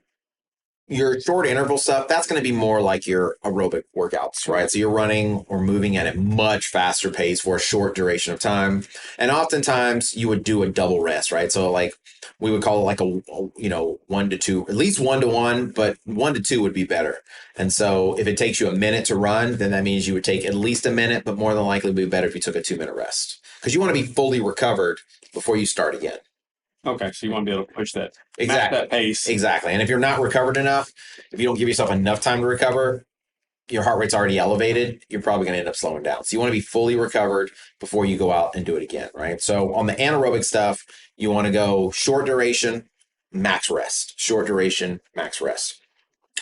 your short interval stuff, that's going to be more like your aerobic workouts, right? So you're running or moving at a much faster pace for a short duration of time. And oftentimes you would do a double rest, right? So like we would call it like a 1 to 2, at least 1 to 1, but 1 to 2 would be better. And so if it takes you a minute to run, then that means you would take at least a minute, but more than likely it would be better if you took a 2-minute rest, because you want to be fully recovered before you start again. Okay, so you want to be able to push that, exactly, match that pace. Exactly. And if you're not recovered enough, if you don't give yourself enough time to recover, your heart rate's already elevated, you're probably going to end up slowing down. So you want to be fully recovered before you go out and do it again, right? So on the anaerobic stuff, you want to go short duration, max rest. Short duration, max rest.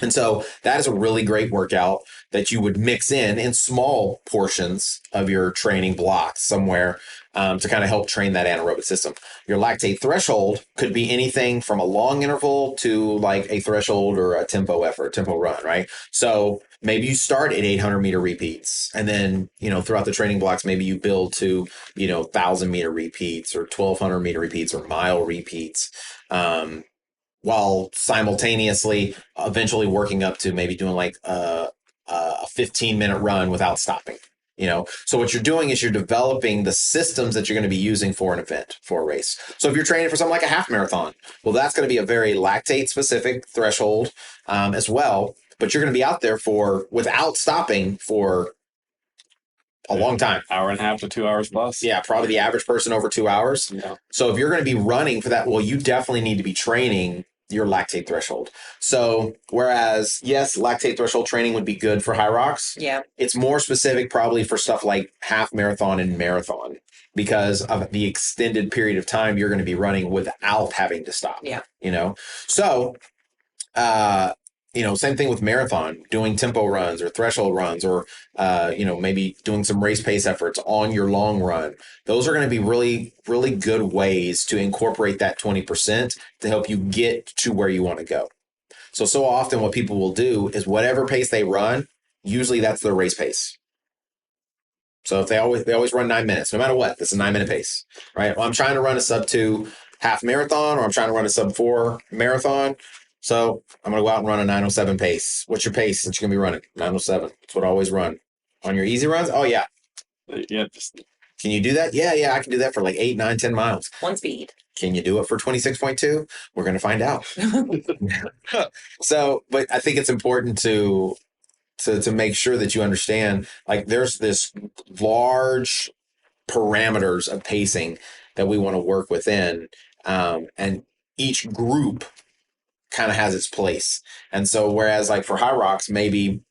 And so that is a really great workout that you would mix in small portions of your training blocks somewhere to kind of help train that anaerobic system. Your lactate threshold could be anything from a long interval to like a threshold or a tempo effort, tempo run, right? So maybe you start at 800 meter repeats, and then, throughout the training blocks, maybe you build to, 1,000 meter repeats or 1,200 meter repeats or mile repeats. While simultaneously eventually working up to maybe doing like a 15-minute run without stopping, So what you're doing is you're developing the systems that you're going to be using for an event, for a race. So if you're training for something like a half marathon, well, that's going to be a very lactate specific threshold as well. But you're going to be out there without stopping for a long time. Hour and a half to 2 hours plus. Yeah, probably the average person over 2 hours. Yeah. So if you're going to be running for that, well, you definitely need to be training your lactate threshold. So whereas, yes, lactate threshold training would be good for HYROX. Yeah. It's more specific probably for stuff like half marathon and marathon, because of the extended period of time you're going to be running without having to stop. Yeah. So, same thing with marathon, doing tempo runs or threshold runs, or, maybe doing some race pace efforts on your long run. Those are going to be really, really good ways to incorporate that 20% to help you get to where you want to go. So often what people will do is whatever pace they run, usually that's their race pace. So if they always run 9 minutes, no matter what, that's a 9-minute pace, right? Well, I'm trying to run a sub-2 half marathon, or I'm trying to run a sub-4 marathon. So I'm going to go out and run a 9:07 pace. What's your pace that you're going to be running? 9:07. That's what I always run. On your easy runs? Oh, yeah. Yeah. Can you do that? Yeah, I can do that for like 8, 9, 10 miles. One speed. Can you do it for 26.2? We're going to find out. So, but I think it's important to make sure that you understand, like, there's this large parameters of pacing that we want to work within. And each group kind of has its place. And so whereas like for HYROX, maybe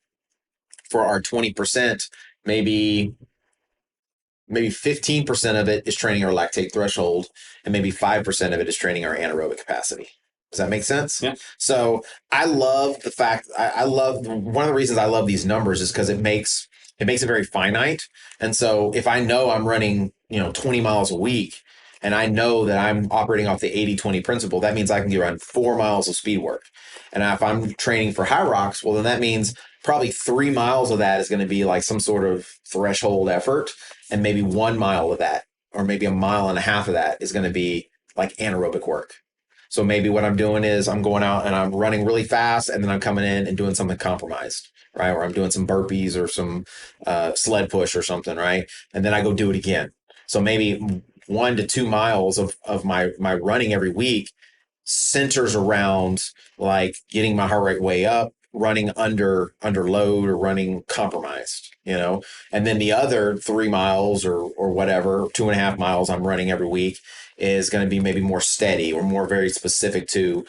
for our 20%, maybe 15% of it is training our lactate threshold, and maybe 5% of it is training our anaerobic capacity. Does that make sense? Yeah. So I love the fact, I love, one of the reasons I love these numbers is because it makes it very finite. And so if I know I'm running, 20 miles a week, and I know that I'm operating off the 80-20 principle, that means I can get around 4 miles of speed work. And if I'm training for HYROX, well, then that means probably 3 miles of that is going to be like some sort of threshold effort, and maybe 1 mile of that, or maybe 1.5 miles of that is going to be like anaerobic work. So maybe what I'm doing is I'm going out and I'm running really fast, and then I'm coming in and doing something compromised, right? Or I'm doing some burpees or some sled push or something, right? And then I go do it again. So maybe 1 to 2 miles of my running every week centers around like getting my heart rate way up, running under load, or running compromised, and then the other 3 miles or whatever, 2.5 miles I'm running every week is going to be maybe more steady or more very specific to,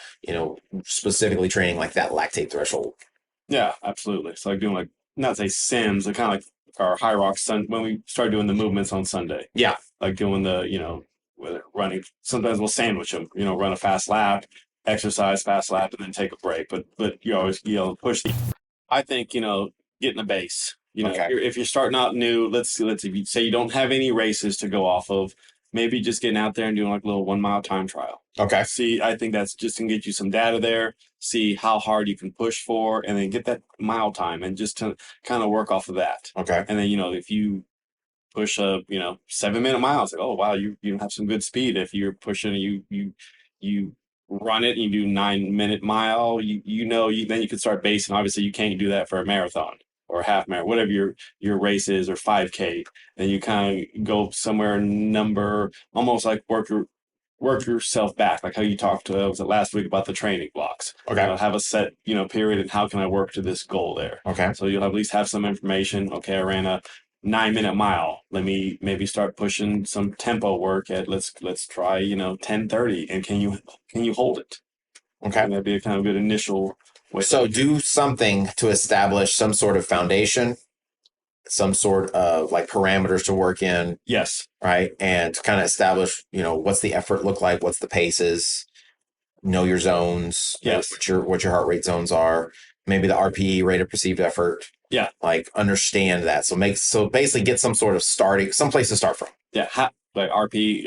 specifically training like that lactate threshold. Yeah, absolutely. It's like doing not say sims, but kind of like our HYROX when we start doing the movements on Sunday. Yeah. Like doing the, running, sometimes we'll sandwich them, run a fast lap, exercise, fast lap, and then take a break. But you always, push I think, getting a base, Okay. if you're starting out new, let's if you say you don't have any races to go off of, maybe just getting out there and doing like a little 1 mile time trial. Okay. See, I think that's just going to get you some data there, see how hard you can push for, and then get that mile time and just to kind of work off of that. Okay. And then, if you push a, 7-minute mile, it's like, oh, wow, you have some good speed. If you're pushing, you run it and you do 9-minute mile, then you can start basing. Obviously, you can't do that for a marathon or a half marathon, whatever your race is, or 5K. And you kind of go somewhere number, almost like work yourself back, like how you talked to was it last week about the training blocks. Okay. Have a set, period, and how can I work to this goal there? Okay. So you'll at least have some information. Okay, I ran a 9-minute mile. Let me maybe start pushing some tempo work at let's try 10:30, and can you hold it? Okay. And that'd be a kind of good initial way. So do something to establish some sort of foundation, some sort of like parameters to work in. Yes. Right. And to kind of establish, what's the effort look like? What's the paces? Know your zones. Yes. What your heart rate zones are. Maybe the RPE, rate of perceived effort. Yeah. Like understand that. So basically get some sort of some place to start from. Yeah. Like RP,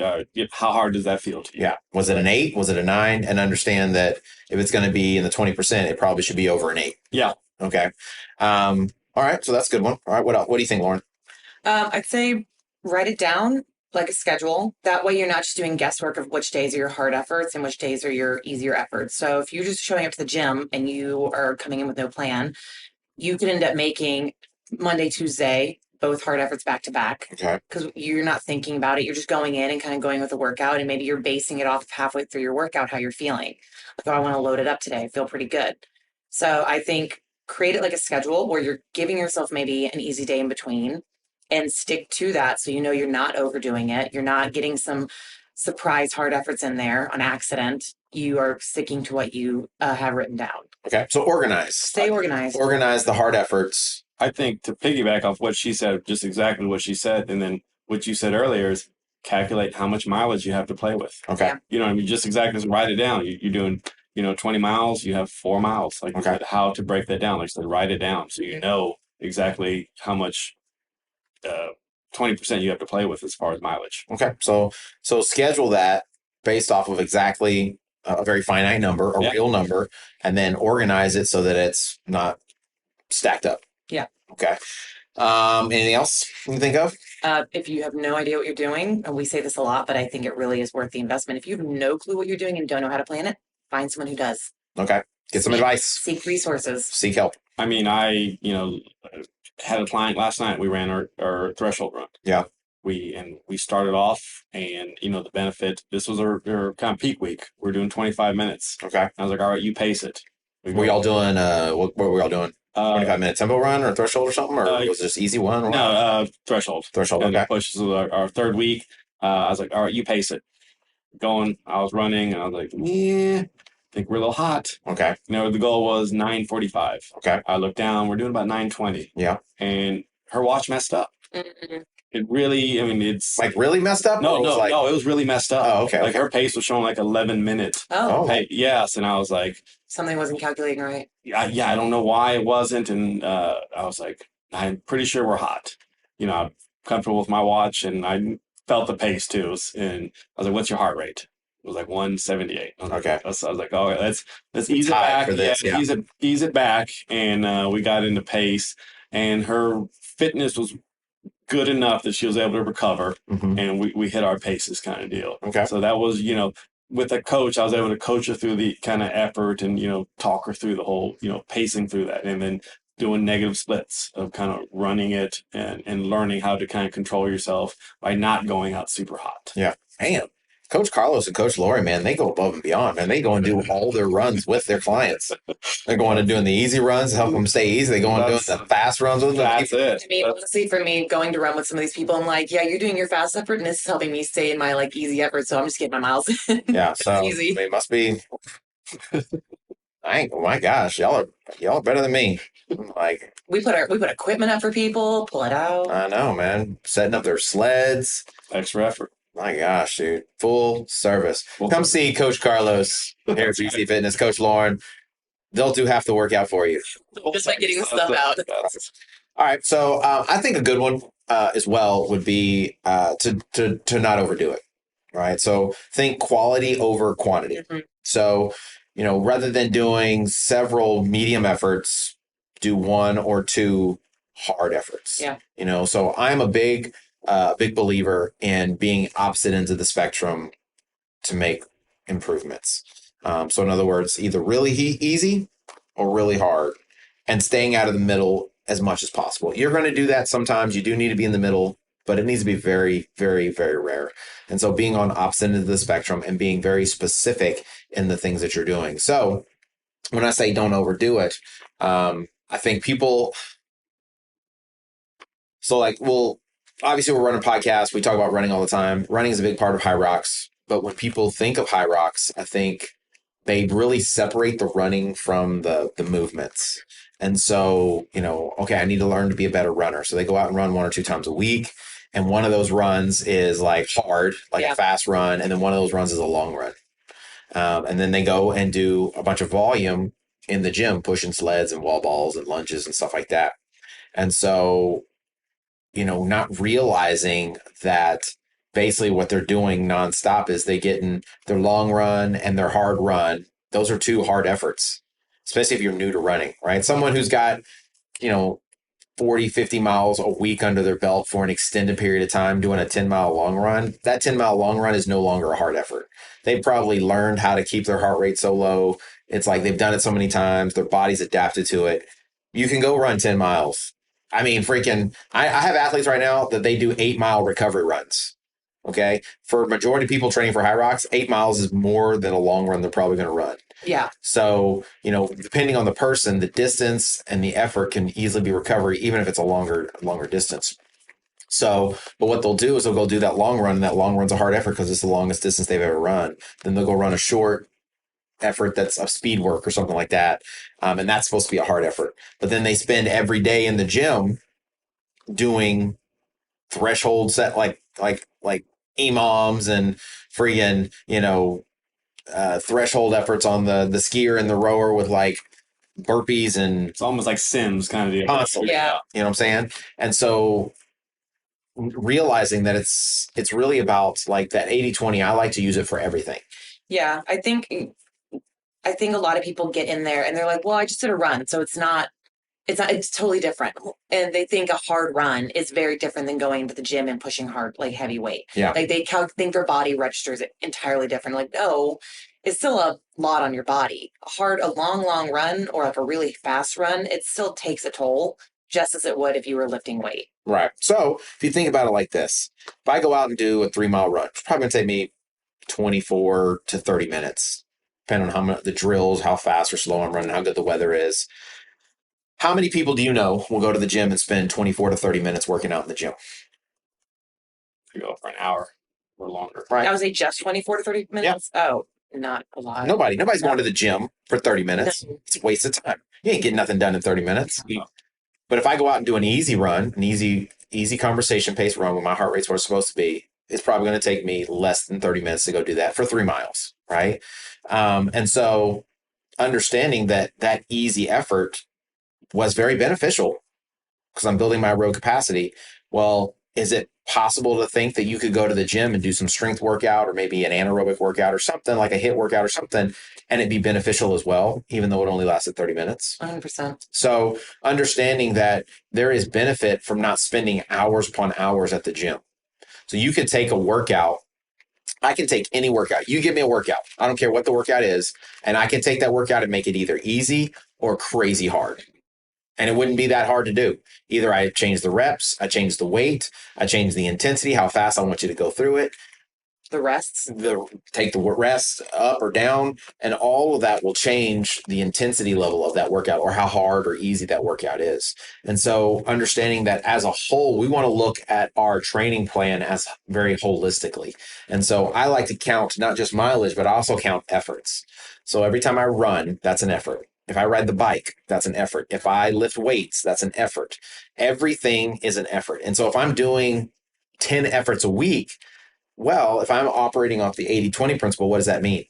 how hard does that feel to you? Yeah. Was it an 8? Was it a 9? And understand that if it's going to be in the 20%, it probably should be over an 8. Yeah. Okay. All right. So that's a good one. All right. What else? What do you think, Lauren? I'd say write it down like a schedule. That way you're not just doing guesswork of which days are your hard efforts and which days are your easier efforts. So if you're just showing up to the gym and you are coming in with no plan, you could end up making Monday, Tuesday, both hard efforts back to back. Okay. Because you're not thinking about it. You're just going in and kind of going with the workout, and maybe you're basing it off of halfway through your workout, how you're feeling. Like, oh, I want to load it up today. I feel pretty good. So I think create it like a schedule where you're giving yourself maybe an easy day in between, and stick to that. So, you're not overdoing it. You're not getting some surprise hard efforts in there on accident. You are sticking to what you have written down. Okay. So organize. Stay organized. Organize the hard efforts. I think to piggyback off what she said, just exactly what she said, and then what you said earlier is calculate how much mileage you have to play with. Okay. Yeah. Just exactly write it down. You're doing, 20 miles, you have 4 miles. Like, okay. How to break that down. Like I said, write it down so you know exactly how much 20% you have to play with as far as mileage. Okay. So schedule that based off of exactly a very finite number, a real number, and then organize it so that it's not stacked up. Yeah. Okay. Anything else you can think of? If you have no idea what you're doing, and we say this a lot, but I think it really is worth the investment. If you have no clue what you're doing and don't know how to plan it, find someone who does. Okay. Get some advice. Seek resources. Seek help. I mean, I had a client last night. We ran our threshold run. Yeah. We started off, and the benefit. This was our kind of peak week. We're doing 25 minutes. Okay. I was like, all right, you pace it. Were y'all doing? What were y'all doing? 25-minute tempo run or threshold or something, or was it just easy one? Or no, threshold. Threshold. And okay. Push is our third week. I was like, all right, you pace it. Going. I was running, and I was like, yeah, I think we're a little hot. Okay. The goal was 9:45. Okay. I looked down. We're doing about 9:20. Yeah. And her watch messed up. Mm-mm. It really, it's like really messed up. No, it was really messed up. Oh, okay. Like her pace was showing like 11 minutes. Oh. Yes, and I was like, something wasn't calculating right. I don't know why it wasn't, and I was like, I'm pretty sure we're hot. I'm comfortable with my watch, and I felt the pace too. And I was like, "What's your heart rate?" It was like 178. Okay. I was like, "Oh, let's ease it high back for this, yeah. ease it back." And we got into pace, and her fitness was good enough that she was able to recover, and we hit our paces kind of deal. Okay. So that was, with a coach, I was able to coach her through the kind of effort and, talk her through the whole, pacing through that, and then doing negative splits of kind of running it and learning how to kind of control yourself by not going out super hot. Yeah. Damn. Coach Carlos and Coach Lori, man, they go above and beyond, man. They go and do all their runs with their clients. They're going and doing the easy runs to help them stay easy. They go and doing the fast runs with them. That's it. I mean, honestly, for me, going to run with some of these people, I'm like, yeah, you're doing your fast effort, and this is helping me stay in my like easy effort. So I'm just getting my miles in. Yeah, so easy. it must be. Oh my gosh, y'all are better than me. Like we put equipment up for people, pull it out. I know, man. Setting up their sleds, extra effort. My gosh, dude. Full service. Come see Coach Carlos here at GC Fitness, Coach Lauren. They'll do half the workout for you. Just by getting the stuff out. All right. So I think a good one as well would be to not overdo it. Right. So think quality over quantity. So, rather than doing several medium efforts, do one or two hard efforts. Yeah. So I'm a big believer in being opposite ends of the spectrum to make improvements. So in other words, either really easy or really hard, and staying out of the middle as much as possible. You're going to do that sometimes. You do need to be in the middle, but it needs to be very, very, very rare. And so being on opposite ends of the spectrum and being very specific in the things that you're doing. So when I say don't overdo it, I think people, obviously we're running podcasts. We talk about running all the time. Running is a big part of HYROX. But when people think of HYROX, I think they really separate the running from the movements. And so, okay, I need to learn to be a better runner. So they go out and run 1 or 2 times a week. And one of those runs is like hard, like a fast run. And then one of those runs is a long run. And then they go and do a bunch of volume in the gym, pushing sleds and wall balls and lunges and stuff like that. And so, not realizing that basically what they're doing nonstop is they get in their long run and their hard run. Those are 2 hard efforts, especially if you're new to running, right? Someone who's got, 40, 50 miles a week under their belt for an extended period of time doing a 10-mile long run, that 10-mile long run is no longer a hard effort. They've probably learned how to keep their heart rate so low. It's like they've done it so many times. Their body's adapted to it. You can go run 10 miles. I mean, I have athletes right now that they do 8-mile recovery runs. Okay. For majority of people training for HYROX, 8 miles is more than a long run they're probably going to run. Yeah. So, depending on the person, the distance and the effort can easily be recovery, even if it's a longer distance. So, but what they'll do is they'll go do that long run, and that long run's a hard effort because it's the longest distance they've ever run. Then they'll go run a short effort that's of speed work or something like that. And that's supposed to be a hard effort. But then they spend every day in the gym doing threshold set like EMOMs and friggin', threshold efforts on the skier and the rower with like burpees and it's almost like Sims kind of deal. Constantly, yeah. You know what I'm saying? And so realizing that it's really about like that 80-20, I like to use it for everything. Yeah. I think a lot of people get in there and they're like, well, I just did a run. So it's totally different. And they think a hard run is very different than going to the gym and pushing hard, like heavy weight. Yeah. Like they think their body registers it entirely different. Like, no, it's still a lot on your body. A long run or like a really fast run, it still takes a toll just as it would if you were lifting weight. Right. So if you think about it like this, if I go out and do a 3-mile run, it's probably going to take me 24 to 30 minutes, depending on how much the drills, how fast or slow I'm running, how good the weather is. How many people do you know will go to the gym and spend 24 to 30 minutes working out in the gym? You go for an hour or longer. Right. I would say just 24 to 30 minutes. Yeah. Oh, not a lot. Nobody's going to the gym for 30 minutes. No. It's a waste of time. You ain't getting nothing done in 30 minutes. No. But if I go out and do an easy run, an easy conversation pace run when my heart rate's where it's supposed to be, it's probably going to take me less than 30 minutes to go do that for 3 miles. Right. And so understanding that easy effort was very beneficial because I'm building my road capacity. Well, is it possible to think that you could go to the gym and do some strength workout or maybe an anaerobic workout or something like a HIIT workout or something, and it'd be beneficial as well, even though it only lasted 30 minutes? 100%. So understanding that there is benefit from not spending hours upon hours at the gym. So you could take a workout. I can take any workout. You give me a workout. I don't care what the workout is. And I can take that workout and make it either easy or crazy hard. And it wouldn't be that hard to do. Either I change the reps, I change the weight, I change the intensity, how fast I want you to go through it. The rests. Take the rest up or down, and all of that will change the intensity level of that workout or how hard or easy that workout is. And so understanding that as a whole, we want to look at our training plan as very holistically. And so I like to count not just mileage, but I also count efforts. So every time I run, that's an effort. If I ride the bike, that's an effort. If I lift weights, that's an effort. Everything is an effort. And so if I'm doing 10 efforts a week, well, if I'm operating off the 80-20 principle, what does that mean?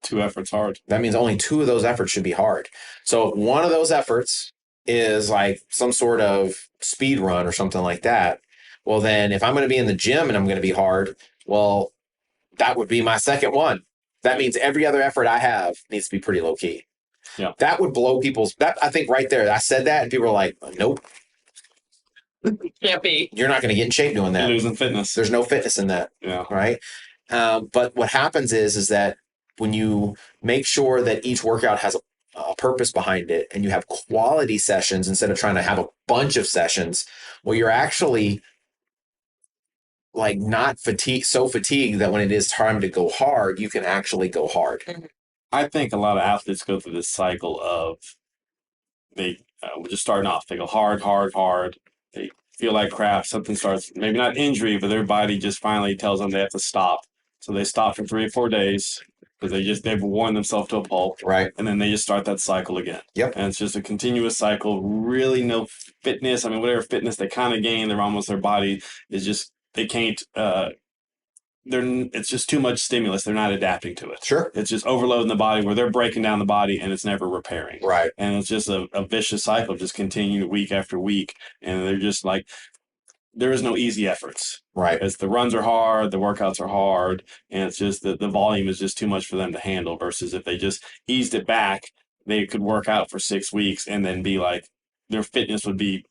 2 efforts hard. That means only 2 of those efforts should be hard. So if one of those efforts is like some sort of speed run or something like that, well, then if I'm going to be in the gym and I'm going to be hard, well, that would be my second one. That means every other effort I have needs to be pretty low key. Yeah. That would blow I think right there, I said that and people are like, nope. Can't be. You're not going to get in shape doing that. You're losing fitness. There's no fitness in that. Yeah. Right. But what happens is that when you make sure that each workout has a purpose behind it and you have quality sessions instead of trying to have a bunch of sessions, well, you're actually like not so fatigued that when it is time to go hard, you can actually go hard. I think a lot of athletes go through this cycle of they just starting off. They go hard, hard, hard. They feel like crap. Something starts, maybe not injury, but their body just finally tells them they have to stop. So they stop for 3 or 4 days because they've worn themselves to a pulp. Right. And then they just start that cycle again. Yep. And it's just a continuous cycle. Really no fitness. I mean, whatever fitness they kind of gain, their body is just, they can't, it's just too much stimulus. They're not adapting to it. Sure. It's just overloading the body where they're breaking down the body and it's never repairing. Right. And it's just a vicious cycle, just continuing week after week. And they're just like, there is no easy efforts. Right. As the runs are hard, the workouts are hard, and it's just the volume is just too much for them to handle versus if they just eased it back, they could work out for 6 weeks and then be like, their fitness would be,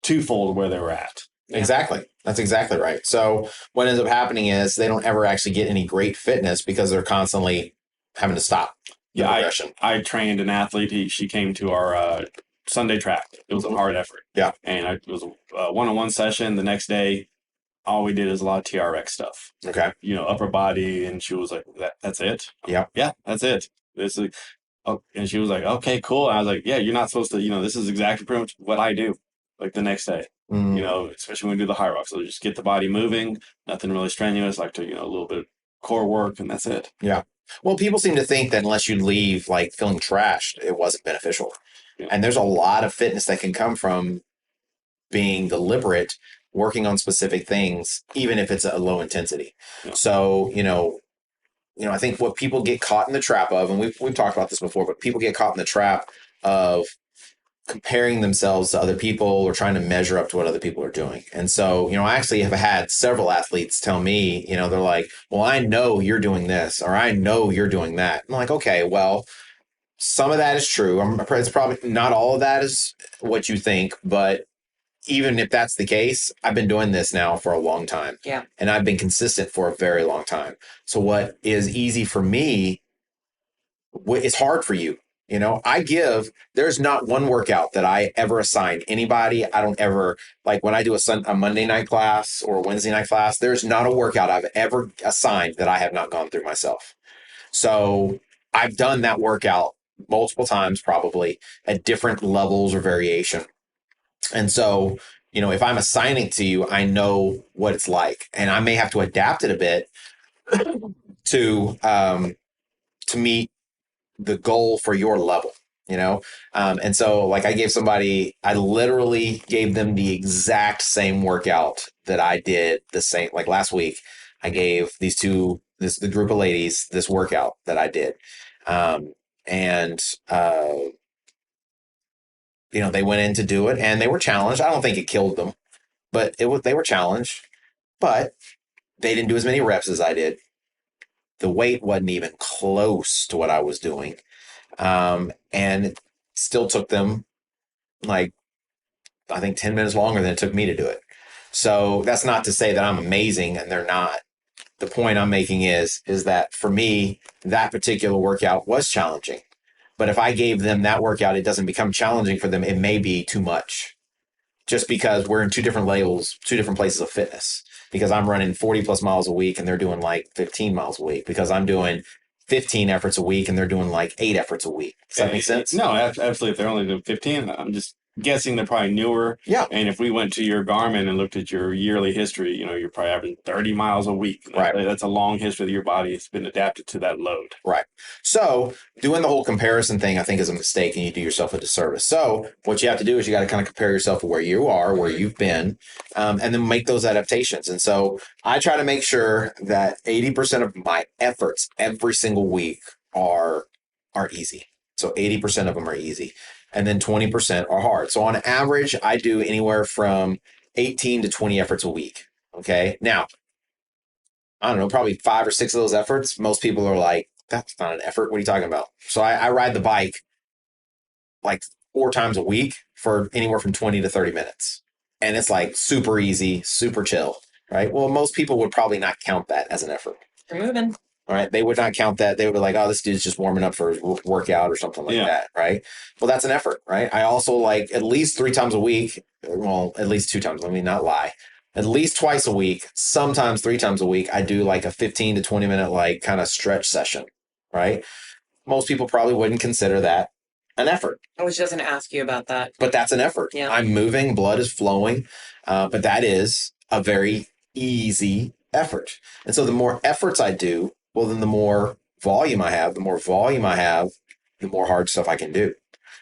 twofold where they were at. Exactly. That's exactly right. So what ends up happening is they don't ever actually get any great fitness because they're constantly having to stop the progression. I trained an athlete. She came to our Sunday track. It was a hard effort. Yeah. And it was a one-on-one session. The next day, all we did is a lot of TRX stuff. Okay. Upper body. And she was like, that's it? Yeah. Yeah, that's it. And she was like, okay, cool. And I was like, yeah, you're not supposed to, this is exactly pretty much what I do. Like the next day, especially when we do the HYROX. So just get the body moving, nothing really strenuous, like to, a little bit of core work, and that's it. Yeah. Well, people seem to think that unless you leave like feeling trashed, it wasn't beneficial. Yeah. And there's a lot of fitness that can come from being deliberate, working on specific things, even if it's a low intensity. Yeah. So, I think what people get caught in the trap of, and we've talked about this before, but people get caught in the trap of comparing themselves to other people or trying to measure up to what other people are doing. And so, I actually have had several athletes tell me, they're like, well, I know you're doing this, or I know you're doing that. I'm like, okay, well, some of that is true. It's probably not all of that is what you think, but even if that's the case, I've been doing this now for a long time. Yeah. And I've been consistent for a very long time. So what is easy for me is hard for you. There's not one workout that I ever assign anybody. I don't ever, like when I do a Monday night class or a Wednesday night class, there's not a workout I've ever assigned that I have not gone through myself. So I've done that workout multiple times, probably at different levels or variation. And so, if I'm assigning to you, I know what it's like, and I may have to adapt it a bit to meet the goal for your level, and so like I literally gave them the exact same workout that I did like last week. I gave the group of ladies this workout that I did. they went in to do it and they were challenged. I don't think it killed them, but they were challenged, but they didn't do as many reps as I did. The weight wasn't even close to what I was doing. And it still took them like, I think 10 minutes longer than it took me to do it. So that's not to say that I'm amazing and they're not. The point I'm making is that for me, that particular workout was challenging. But if I gave them that workout, it doesn't become challenging for them. It may be too much just because we're in two different levels, two different places of fitness, because I'm running 40 plus miles a week and they're doing like 15 miles a week, because I'm doing 15 efforts a week and they're doing like 8 efforts a week. Does that make sense? No, absolutely. If they're only doing 15, I'm just guessing they're probably newer. Yeah. And if we went to your Garmin and looked at your yearly history, you're probably averaging 30 miles a week. Right. That's a long history that your body has been adapted to that load. Right. So doing the whole comparison thing, I think, is a mistake, and you do yourself a disservice. So what you have to do is you got to kind of compare yourself to where you are, where you've been, and then make those adaptations. And so I try to make sure that 80% of my efforts every single week are easy. So 80% of them are easy. And then 20% are hard. So on average, I do anywhere from 18 to 20 efforts a week. Okay. Now, I don't know, probably 5 or 6 of those efforts, most people are like, that's not an effort. What are you talking about? So I ride the bike like 4 times a week for anywhere from 20 to 30 minutes. And it's like super easy, super chill, right? Well, most people would probably not count that as an effort. You're moving. All right. They would not count that. They would be like, oh, this dude's just warming up for his workout or something like that. Right. Well, that's an effort. Right. I also like at least 3 times a week. Well, at least 2 times. Let me not lie. At least twice a week, sometimes 3 times a week, I do like a 15 to 20 minute, like kind of stretch session. Right. Most people probably wouldn't consider that an effort. I was just going to ask you about that. But that's an effort. Yeah. I'm moving, blood is flowing. But that is a very easy effort. And so the more efforts I do, well, then the more volume I have, the more hard stuff I can do.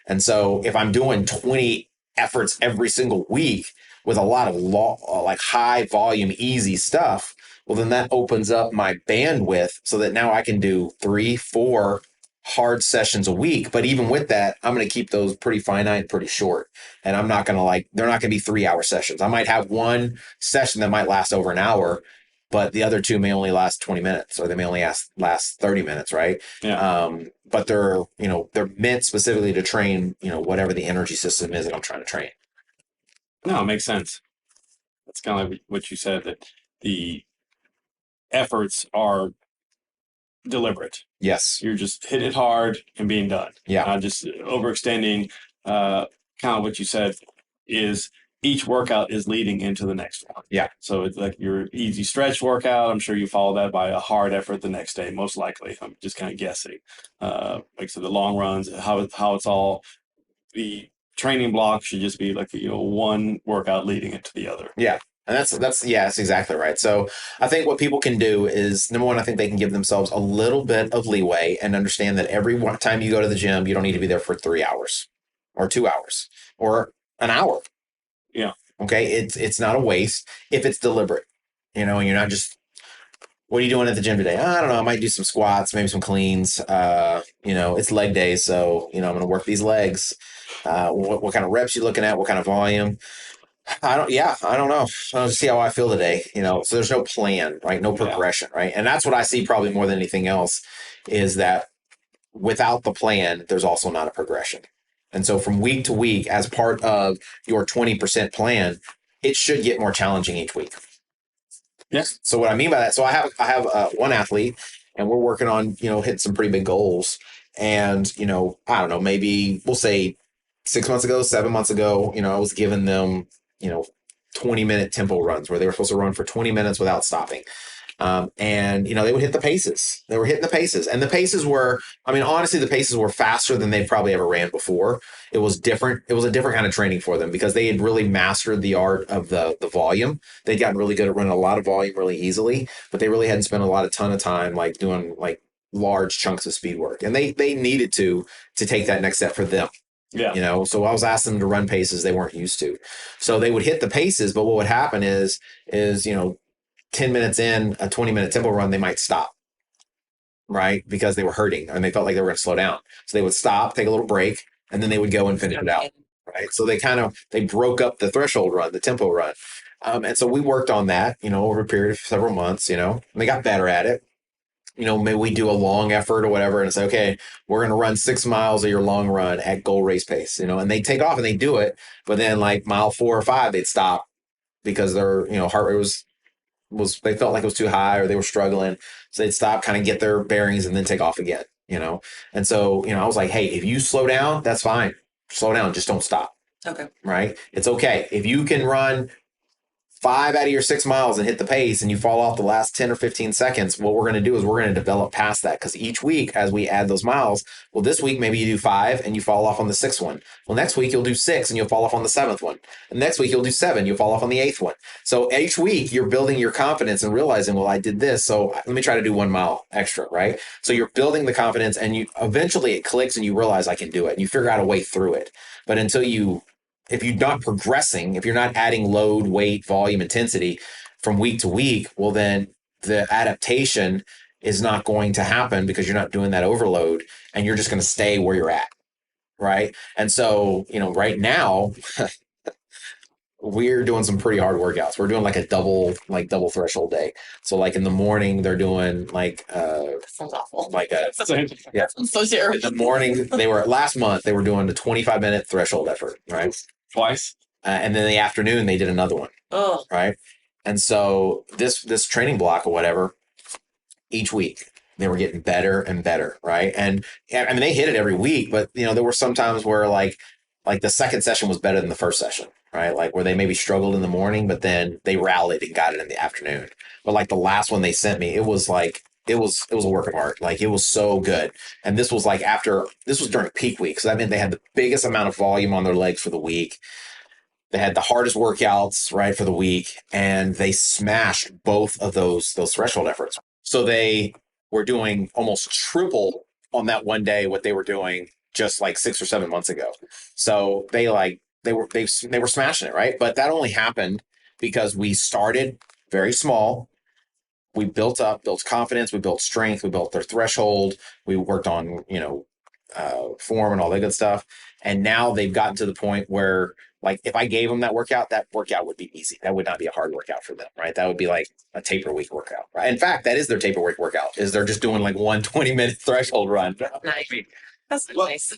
And so if I'm doing 20 efforts every single week with a lot of like high volume, easy stuff, well, then that opens up my bandwidth so that now I can do 3, 4 hard sessions a week. But even with that, I'm going to keep those pretty finite, pretty short. And I'm not going to they're not going to be 3-hour sessions. I might have one session that might last over an hour, but the other 2 may only last 20 minutes, or they may only last 30 minutes, right? Yeah. But they're meant specifically to train, whatever the energy system is that I'm trying to train. No, it makes sense. That's kind of like what you said, that the efforts are deliberate. Yes. You're just hitting it hard and being done. Yeah. Not just overextending. Kind of what you said is each workout is leading into the next one. Yeah. So it's like your easy stretch workout. I'm sure you follow that by a hard effort the next day, most likely. I'm just kind of guessing. Like I said, the long runs, how it's all, the training block should just be like, one workout leading into the other. Yeah. And that's exactly right. So I think what people can do is, number one, I think they can give themselves a little bit of leeway and understand that every time you go to the gym, you don't need to be there for 3 hours or 2 hours or an hour. Yeah. Okay. It's not a waste if it's deliberate, and you're not just, what are you doing at the gym today? I don't know. I might do some squats, maybe some cleans. It's leg day. So, I'm going to work these legs. What kind of reps you looking at? What kind of volume? I don't know. I'll just see how I feel today, so there's no plan, right? No progression, right? And that's what I see probably more than anything else, is that without the plan, there's also not a progression. And so from week to week, as part of your 20% plan, it should get more challenging each week. Yes. So what I mean by that, so I have one athlete, and we're working on, hitting some pretty big goals. And, I don't know, maybe we'll say 6 months ago, 7 months ago, I was giving them 20-minute tempo runs where they were supposed to run for 20 minutes without stopping. And they would hit the paces. They were hitting the paces. And the paces were, honestly, the paces were faster than they probably ever ran before. It was different. It was a different kind of training for them because they had really mastered the art of the volume. They'd gotten really good at running a lot of volume really easily, but they really hadn't spent a ton of time doing large chunks of speed work. And they needed to take that next step for them. Yeah. So I was asking them to run paces they weren't used to. So they would hit the paces, but what would happen is 10 minutes in, a 20-minute tempo run, they might stop, right? Because they were hurting and they felt like they were going to slow down. So they would stop, take a little break, and then they would go and finish it out. right? So they broke up the threshold run, the tempo run. And so we worked on that, over a period of several months, and they got better at it. Maybe we do a long effort or whatever and say, okay, we're going to run 6 miles of your long run at goal race pace, and they take off and they do it. But then like mile 4 or 5, they'd stop because their, heart rate was they felt like it was too high or they were struggling. So they'd stop, kind of get their bearings and then take off again, And so, I was like, hey, if you slow down, that's fine. Slow down, just don't stop. Okay. Right? It's okay. If you can run 5 out of your 6 miles and hit the pace and you fall off the last 10 or 15 seconds, what we're going to do is we're going to develop past that, because each week as we add those miles, well, this week maybe you do 5 and you fall off on the 6th one. Well, next week you'll do 6 and you'll fall off on the 7th one. And next week you'll do 7, you'll fall off on the 8th one. So each week you're building your confidence and realizing, well, I did this, so let me try to do 1 mile extra, right? So you're building the confidence, and you eventually it clicks and you realize I can do it, and you figure out a way through it. But if you're not progressing, if you're not adding load, weight, volume, intensity from week to week, well, then the adaptation is not going to happen, because you're not doing that overload, and you're just going to stay where you're at. Right. And so, right now we're doing some pretty hard workouts. We're doing like a double threshold day. So like in the morning, they're doing that sounds awful. Yeah. So terrible. In the morning, last month, they were doing a 25-minute threshold effort, right? Twice. And then in the afternoon, they did another one. Oh. Right. And so this training block or whatever, each week they were getting better and better. Right. And I mean, they hit it every week, but there were some times where like the second session was better than the first session. Right. Like where they maybe struggled in the morning, but then they rallied and got it in the afternoon. But like the last one they sent me, it was a work of art. Like it was so good. And this was during peak week. So that meant they had the biggest amount of volume on their legs for the week. They had the hardest workouts, right, for the week, and they smashed both of those threshold efforts. So they were doing almost triple on that one day what they were doing just like 6 or 7 months ago. So they were smashing it, right? But that only happened because we started very small. We built confidence, we built strength, we built their threshold, we worked on, form and all that good stuff. And now they've gotten to the point where, like, if I gave them that workout would be easy. That would not be a hard workout for them, right? That would be like a taper week workout, right? In fact, that is their taper week workout, is they're just doing like 1 20-minute threshold run. Nice. That's nice.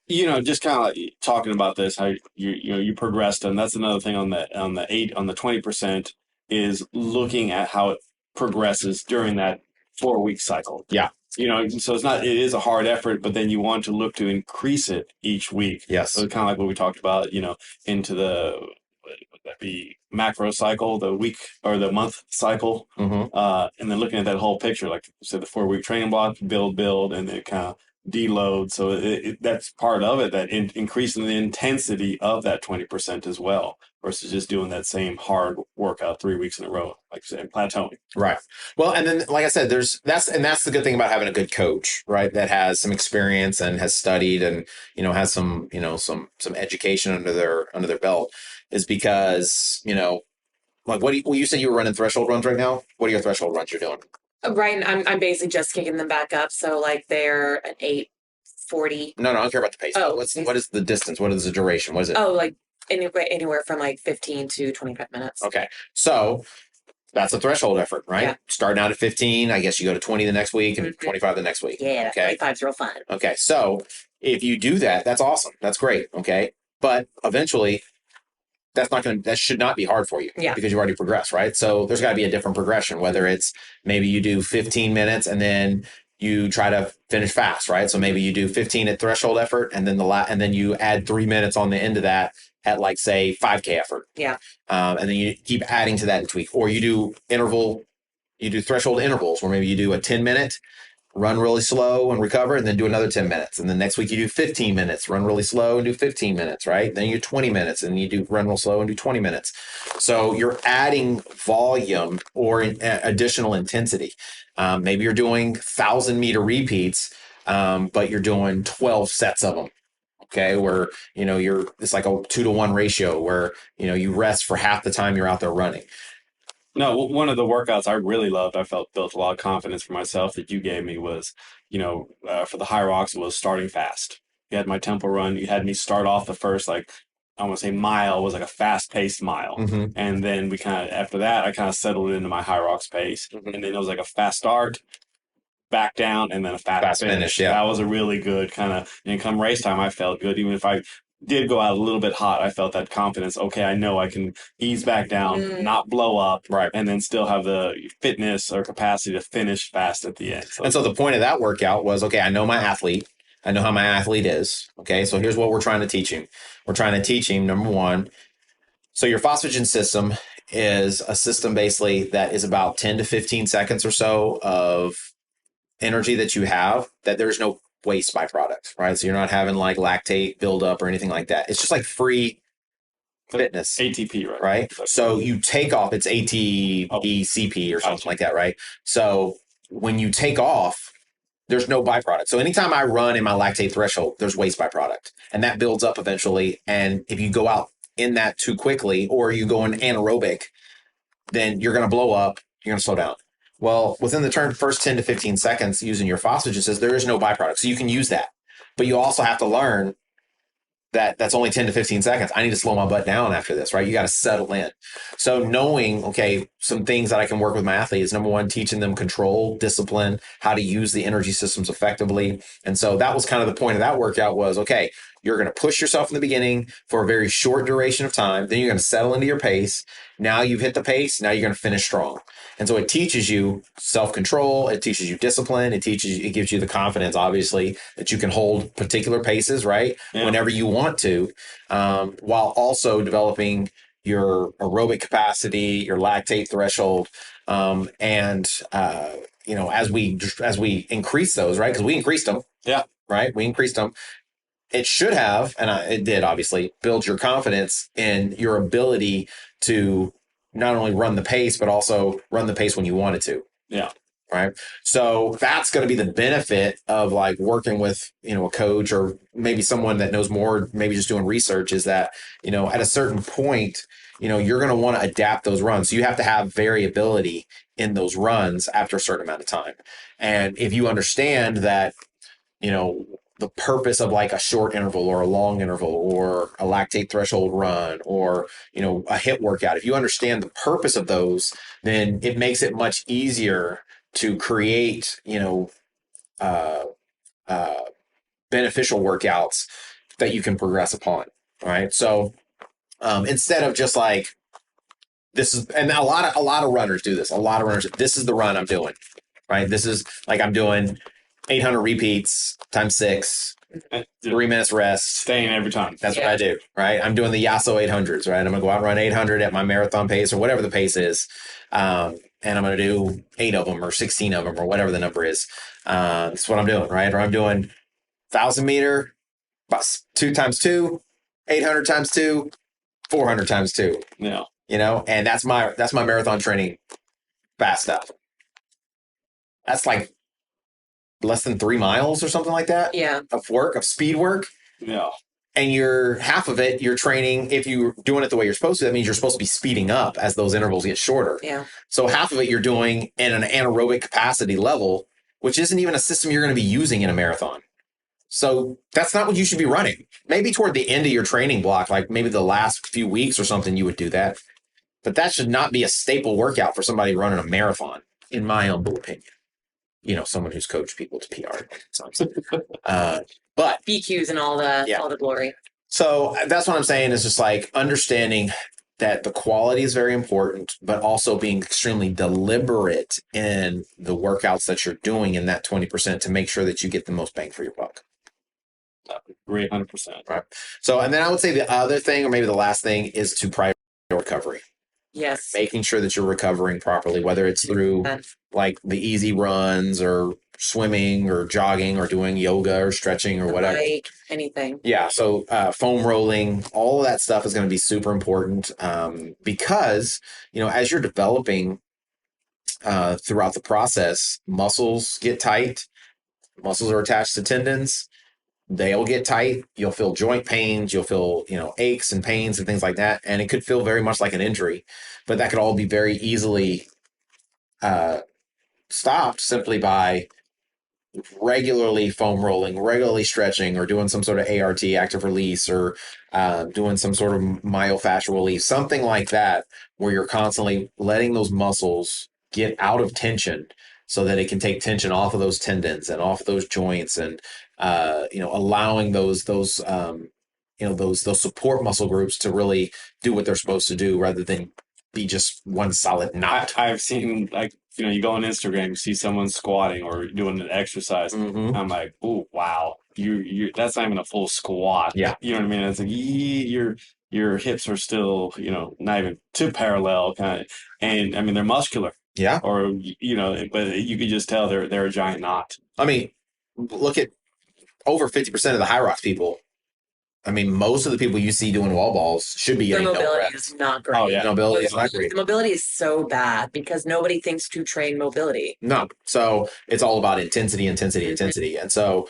Just kind of like talking about this, how you progressed, and that's another thing on the 20% is looking at how it progresses during that 4-week cycle. Yeah. So it is a hard effort, but then you want to look to increase it each week. Yes. So kind of like what we talked about, into the, would that be macro cycle, the week or the month cycle. Mm-hmm. And then looking at that whole picture, like you said, the 4-week training block, build, and then kind of deload. So that's part of it, that increasing the intensity of that 20% as well, versus just doing that same hard workout 3 weeks in a row, like you said, plateauing. Right. Well, and then, like I said, that's the good thing about having a good coach, right? That has some experience and has studied and, has some education under their belt, is because, like you said you were running threshold runs right now. What are your threshold runs you're doing? Right. I'm basically just kicking them back up. So like they're an 8:40. No, I don't care about the pace. Oh. What is the distance? What is the duration? What is it? Oh, like anywhere from like 15 to 25 minutes. Okay. So that's a threshold effort, right? Yeah. Starting out at 15, I guess you go to 20 the next week and 25 the next week. Yeah. Okay. 25's real fun. Okay. So if you do that, that's awesome. That's great. Okay. But eventually that should not be hard for you. Yeah. Because you've already progressed, right? So there's got to be a different progression, whether it's maybe you do 15 minutes and then you try to finish fast, right? So maybe you do 15 at threshold effort and then and then you add 3 minutes on the end of that at, like, say 5K effort. Yeah. And then you keep adding to that and tweak, or you do threshold intervals where maybe you do a 10-minute, run really slow and recover, and then do another 10 minutes. And then next week you do 15 minutes, run really slow and do 15 minutes, right? Then you do 20 minutes and you do run real slow and do 20 minutes. So you're adding volume or additional intensity. Maybe you're doing 1,000-meter repeats, but you're doing 12 sets of them. Okay. Where, it's like a 2-to-1 ratio where, you rest for half the time you're out there running. No, one of the workouts I really loved, I felt built a lot of confidence for myself, that you gave me was, for the HYROX, was starting fast. You had my tempo run. You had me start off the first like I want to say mile was like a fast paced mile. Mm-hmm. And then we kind of, after that, I kind of settled into my HYROX pace. Mhm. And then it was like a fast start, back down, and then a fast finish. Yeah. That was a really good kind of, and come race time, I felt good. Even if I did go out a little bit hot, I felt that confidence. Okay, I know I can ease back down, not blow up, Right. and then still have the fitness or capacity to finish fast at the end. And so the point of that workout was, okay, I know my athlete. I know how my athlete is. Okay, so here's what we're trying to teach him. We're trying to teach him, number one, so your phosphagen system is a system basically that is about 10 to 15 seconds or so of energy that you have, that there's no waste byproduct, right? So you're not having like lactate buildup or anything like that. It's just like free fitness. ATP, right? Right? So you take off, it's ATP, or something like that, right? So when you take off, there's no byproduct. So anytime I run in my lactate threshold, there's waste byproduct. And that builds up eventually. And if you go out in that too quickly, or you go in anaerobic, then you're going to blow up, you're going to slow down. Well, within the first 10 to 15 seconds using your phosphagen says there is no byproduct. So you can use that. But you also have to learn that that's only 10 to 15 seconds. I need to slow my butt down after this, right? You got to settle in. So knowing, okay, some things that I can work with my athletes is, number one, teaching them control, discipline, how to use the energy systems effectively. And so that was kind of the point of that workout was, okay, you're going to push yourself in the beginning for a very short duration of time. Then you're going to settle into your pace. Now you've hit the pace. Now you're going to finish strong. And so it teaches you self-control. It teaches you discipline. It gives you the confidence, obviously, that you can hold particular paces, right? Yeah. Whenever you want to, while also developing your aerobic capacity, your lactate threshold. As we increase those, right? Because we increased them. Yeah. Right. We increased them. It should have, and it did, obviously, build your confidence in your ability to not only run the pace, but also run the pace when you wanted to. Yeah. Right. So that's going to be the benefit of like working with, a coach or maybe someone that knows more, maybe just doing research, is that, at a certain point, you're going to want to adapt those runs. So you have to have variability in those runs after a certain amount of time. And if you understand that, the purpose of like a short interval or a long interval or a lactate threshold run or, a HIIT workout, if you understand the purpose of those, then it makes it much easier to create, beneficial workouts that you can progress upon. Right. So instead of just like, this is, and a lot of runners do this. A lot of runners, this is the run I'm doing. Right. This is like, I'm doing 800 repeats times 6, 3 minutes rest. Staying every time. That's what I do, right? I'm doing the Yasso 800s, right? I'm going to go out and run 800 at my marathon pace or whatever the pace is. And I'm going to do 8 of them or 16 of them or whatever the number is. That's what I'm doing, right? Or I'm doing 1,000 meter, about 2 times 2, 800 times 2, 400 times 2. Yeah. And that's my marathon training fast stuff. That's like less than 3 miles or something like that. Yeah. Of speed work. Yeah. And half of it, you're training, if you're doing it the way you're supposed to, that means you're supposed to be speeding up as those intervals get shorter. Yeah. So half of it you're doing in an anaerobic capacity level, which isn't even a system you're going to be using in a marathon. So that's not what you should be running. Maybe toward the end of your training block, like maybe the last few weeks or something, you would do that. But that should not be a staple workout for somebody running a marathon, in my humble opinion. Someone who's coached people to PR. But BQs and all the glory. So that's what I'm saying, is just like understanding that the quality is very important, but also being extremely deliberate in the workouts that you're doing in that 20% to make sure that you get the most bang for your buck. Agree 100%. Right. So, and then I would say the other thing, or maybe the last thing, is to prioritize recovery. Yes. Making sure that you're recovering properly, whether it's through like the easy runs or swimming or jogging or doing yoga or stretching or whatever. Like anything. Yeah. So foam rolling, all of that stuff is going to be super important because, as you're developing throughout the process, muscles get tight. Muscles are attached to tendons. They'll get tight. You'll feel joint pains. You'll feel, aches and pains and things like that. And it could feel very much like an injury, but that could all be very easily stopped simply by regularly foam rolling, regularly stretching, or doing some sort of ART, active release, or doing some sort of myofascial release, something like that, where you're constantly letting those muscles get out of tension so that it can take tension off of those tendons and off of those joints, and allowing those support muscle groups to really do what they're supposed to do rather than be just one solid knot. I've seen, like, you go on Instagram, you see someone squatting or doing an exercise. Mm-hmm. I'm like, oh wow, you that's not even a full squat. Yeah, you know what I mean. It's like your hips are still not even too parallel, kind of, and I mean they're muscular. Yeah, or but you could just tell they're a giant knot. I mean, look at over 50% of the HYROX people. I mean, most of the people you see doing wall balls should be getting mobility is not great. Oh, yeah. Mobility is not great. The mobility is so bad because nobody thinks to train mobility. No. So it's all about intensity. And so,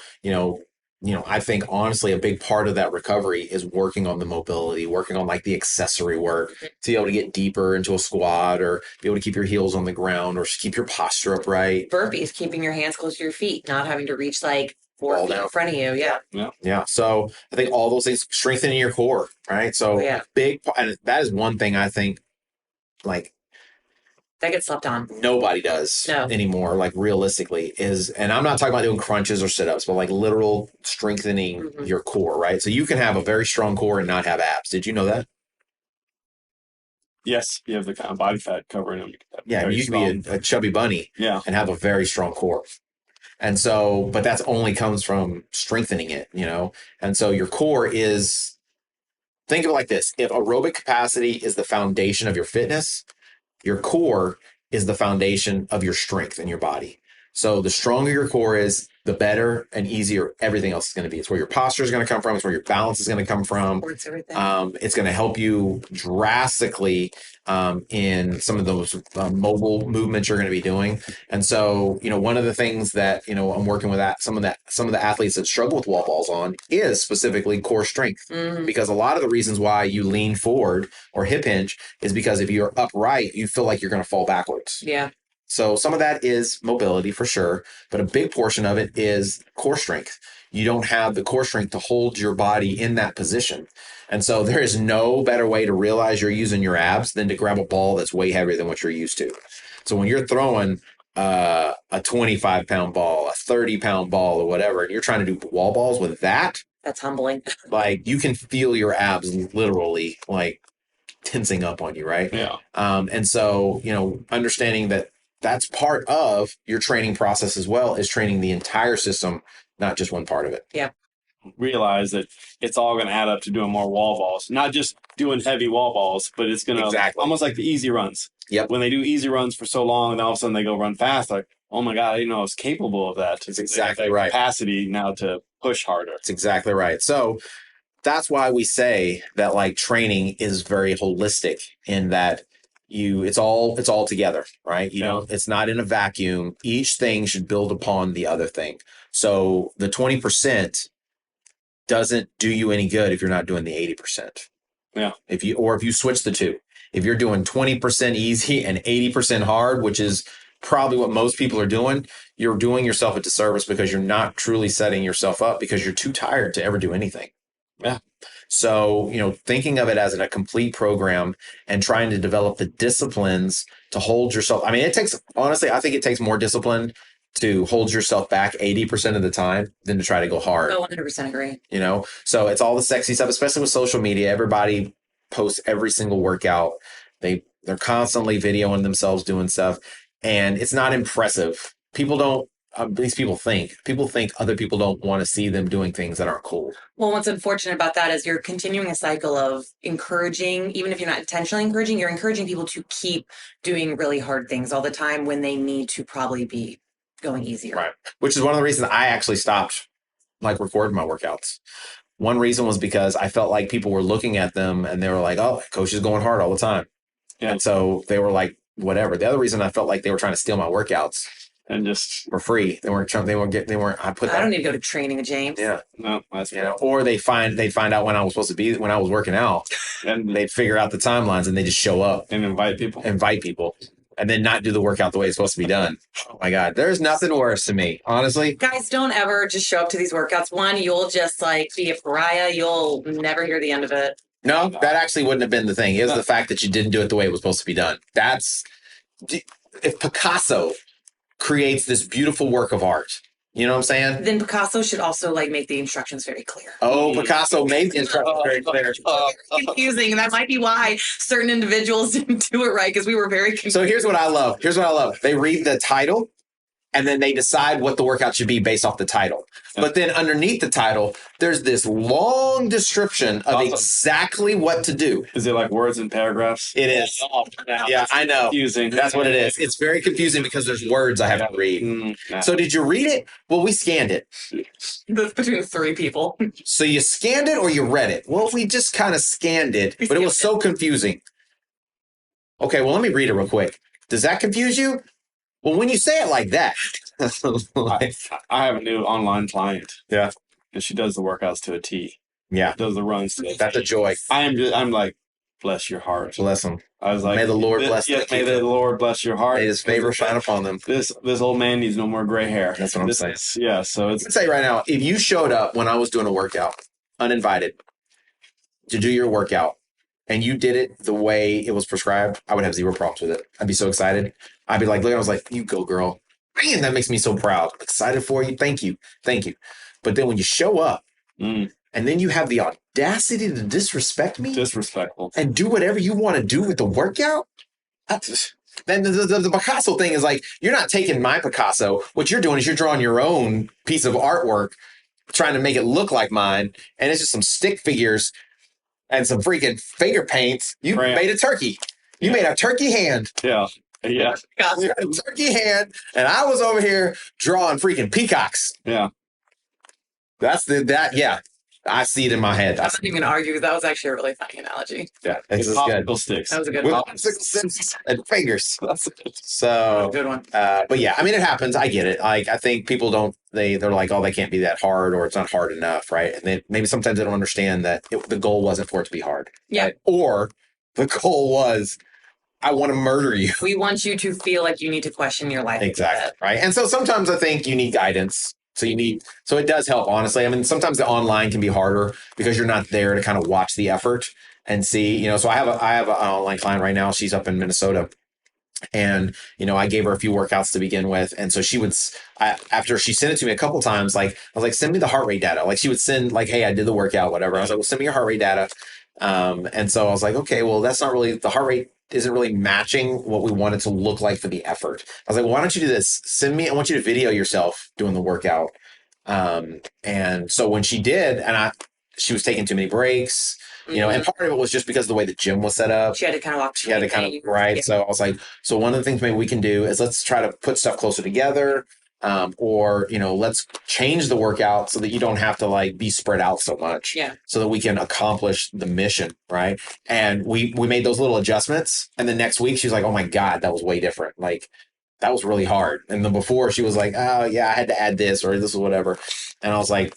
I think honestly, a big part of that recovery is working on the mobility, working on like the accessory work to be able to get deeper into a squat, or be able to keep your heels on the ground, or keep your posture upright. Burpees, keeping your hands close to your feet, not having to reach like 4 feet in front of you. Yeah. So I think all those things, strengthening your core, right? So and that is one thing I think like that gets slept on. Nobody does anymore, like realistically, and I'm not talking about doing crunches or sit-ups, but like literal strengthening your core, right? So you can have a very strong core and not have abs. Did you know that? Yes, you have the kind of body fat covering them. Yeah, you can be a chubby bunny and have a very strong core. And so, but that's only comes from strengthening it, And so your core is, think of it like this. If aerobic capacity is the foundation of your fitness, your core is the foundation of your strength in your body. So the stronger your core is, the better and easier everything else is going to be. It's where your posture is going to come from. It's where your balance is going to come from. It's going to help you drastically in some of those mobile movements you're going to be doing. And so, one of the things that, I'm working with some of the athletes that struggle with wall balls on is specifically core strength, because a lot of the reasons why you lean forward or hip hinge is because if you're upright, you feel like you're going to fall backwards. Yeah. So some of that is mobility for sure, but a big portion of it is core strength. You don't have the core strength to hold your body in that position. And so there is no better way to realize you're using your abs than to grab a ball that's way heavier than what you're used to. So when you're throwing a 25-pound ball, a 30-pound ball or whatever, and you're trying to do wall balls with that, that's humbling. Like you can feel your abs literally like tensing up on you, right? Yeah. And so, understanding that that's part of your training process as well, is training the entire system, not just one part of it. Yeah. Realize that it's all going to add up to doing more wall balls, not just doing heavy wall balls, but it's going to almost like the easy runs. Yep. When they do easy runs for so long and then all of a sudden they go run fast, like, oh my God, I didn't know I was capable of that. It's exactly right. Capacity now to push harder. It's exactly right. So that's why we say that like training is very holistic in that it's all together, right? It's not in a vacuum. Each thing should build upon the other thing. So the 20% doesn't do you any good if you're not doing the 80%. Yeah. If you switch the two, if you're doing 20% easy and 80% hard, which is probably what most people are doing, you're doing yourself a disservice because you're not truly setting yourself up because you're too tired to ever do anything. Yeah. So, thinking of it as a complete program and trying to develop the disciplines to hold yourself. I mean, I think it takes more discipline to hold yourself back 80% of the time than to try to go hard. Oh, 100% agree. So it's all the sexy stuff, especially with social media. Everybody posts every single workout. They're constantly videoing themselves doing stuff, and it's not impressive. People don't. At least people think other people don't want to see them doing things that aren't cool. Well, what's unfortunate about that is you're continuing a cycle of encouraging, even if you're not intentionally encouraging, you're encouraging people to keep doing really hard things all the time when they need to probably be going easier. Right. Which is one of the reasons I actually stopped recording my workouts. One reason was because I felt like people were looking at them and they were like, oh, coach is going hard all the time. Yeah. And so they were like, whatever. The other reason I felt like they were trying to steal my workouts and just for free. They weren't. I don't need to go to training, James. Yeah. No, that's or they'd find out when I was supposed to be, when I was working out, and they'd figure out the timelines and they just show up and invite people. and then not do the workout the way it's supposed to be done. Oh my God. There's nothing worse to me, honestly. Guys, don't ever just show up to these workouts. One, you'll just like be a pariah. You'll never hear the end of it. No, that actually wouldn't have been the thing. It was the fact that you didn't do it the way it was supposed to be done. If Picasso creates this beautiful work of art, you know what I'm saying? Then Picasso should also like make the instructions very clear. Oh, Picasso made the instructions very clear. Confusing. That might be why certain individuals didn't do it right, because we were very confused. So here's what I love. They read the title and then they decide what the workout should be based off the title. But then underneath the title, there's this long description of exactly what to do. Is it like words and paragraphs? It is. Yeah, I know. Confusing. That's what it is. It's very confusing because there's words I have to read. So did you read it? Well, we scanned it. That's between 3 people. So you scanned it or you read it? Well, we just kind of scanned it, but it was so confusing. Okay, well, let me read it real quick. Does that confuse you? Well, when you say it like that. I have a new online client. Yeah. And she does the workouts to a T. Yeah. Does the runs to a T. That's a joy. I'm like, bless your heart. Bless them. I was like, may the Lord bless them. Yes, may the Lord bless your heart. May his favor shine upon them. This old man needs no more gray hair. That's what I'm saying. Yeah, so it's... I can say right now, if you showed up when I was doing a workout, uninvited, to do your workout, and you did it the way it was prescribed, I would have zero problems with it. I'd be so excited. I'd be like, look, I was like, you go, girl. Man, that makes me so proud. Excited for you. Thank you. Thank you. But then when you show up and then you have the audacity to disrespect me. Disrespectful. And do whatever you want to do with the workout. Then the Picasso thing is like, you're not taking my Picasso. What you're doing is you're drawing your own piece of artwork, trying to make it look like mine. And it's just some stick figures and some freaking finger paints. You made a turkey. You made a turkey hand. Yeah. Yeah. A turkey hand. And I was over here drawing freaking peacocks. Yeah. Yeah. I see it in my head. I'm not even going to argue. That was actually a really funny analogy. Yeah. It's popsicle sticks. That was a good With one. popsicle sticks and fingers. That's it. So Good one. But yeah, I mean, it happens. I get it. Like, I think people don't, they're like, oh, they can't be that hard, or it's not hard enough. Right. And maybe sometimes they don't understand that the goal wasn't for it to be hard. Yeah. Right? Or the goal was, I want to murder you. We want you to feel like you need to question your life. Exactly. Right. And so sometimes I think you need guidance. So it does help, honestly. I mean, sometimes the online can be harder because you're not there to kind of watch the effort and see, so I have an online client right now. She's up in Minnesota, and, I gave her a few workouts to begin with. And so she would, after she sent it to me a couple of times, like, I was like, send me the heart rate data. Like, she would send like, hey, I did the workout, whatever. I was like, well, send me your heart rate data. And so I was like, okay, well, that's not really, the heart rate isn't really matching what we want it to look like for the effort. I was like, well, why don't you do this? I want you to video yourself doing the workout. And so when she did, she was taking too many breaks, and part of it was just because of the way the gym was set up. She had to kind of walk. Right. Yeah. So I was like, so one of the things maybe we can do is let's try to put stuff closer together. Or let's change the workout so that you don't have to like be spread out so much. Yeah. So that we can accomplish the mission, right? And we made those little adjustments, and the next week she's like, "Oh my God, that was way different. Like, that was really hard." And then before she was like, "Oh yeah, I had to add this or this or whatever," and I was like,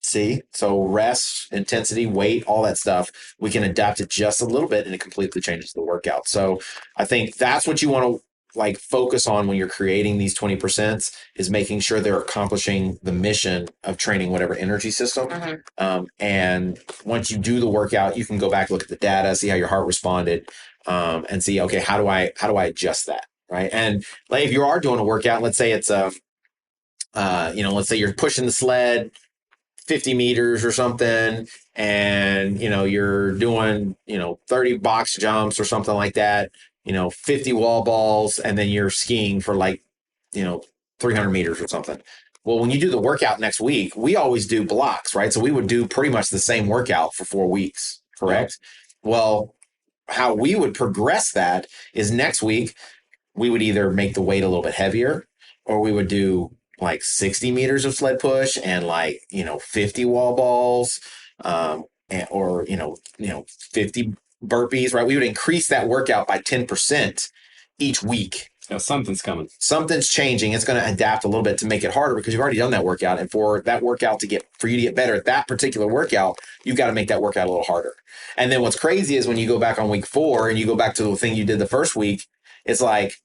"See, so rest, intensity, weight, all that stuff, we can adapt it just a little bit, and it completely changes the workout." So I think that's what you want to like focus on when you're creating these 20%, is making sure they're accomplishing the mission of training whatever energy system. And once you do the workout, you can go back, look at the data, see how your heart responded, and see, okay, how do I adjust that? Right. And like, if you are doing a workout, let's say it's let's say you're pushing the sled 50 meters or something, and, you're doing, 30 box jumps or something like that, 50 wall balls, and then you're skiing for like, 300 meters or something. Well, when you do the workout next week, we always do blocks, right? So we would do pretty much the same workout for 4 weeks, correct? Yeah. Well, how we would progress that is next week, we would either make the weight a little bit heavier, or we would do like 60 meters of sled push and like, 50 wall balls, or 50 burpees, right? We would increase that workout by 10% each week. Yeah, something's coming. Something's changing. It's going to adapt a little bit to make it harder because you've already done that workout. And for that workout for you to get better at that particular workout, you've got to make that workout a little harder. And then what's crazy is when you go back on week 4 and you go back to the thing you did the first week, it's like,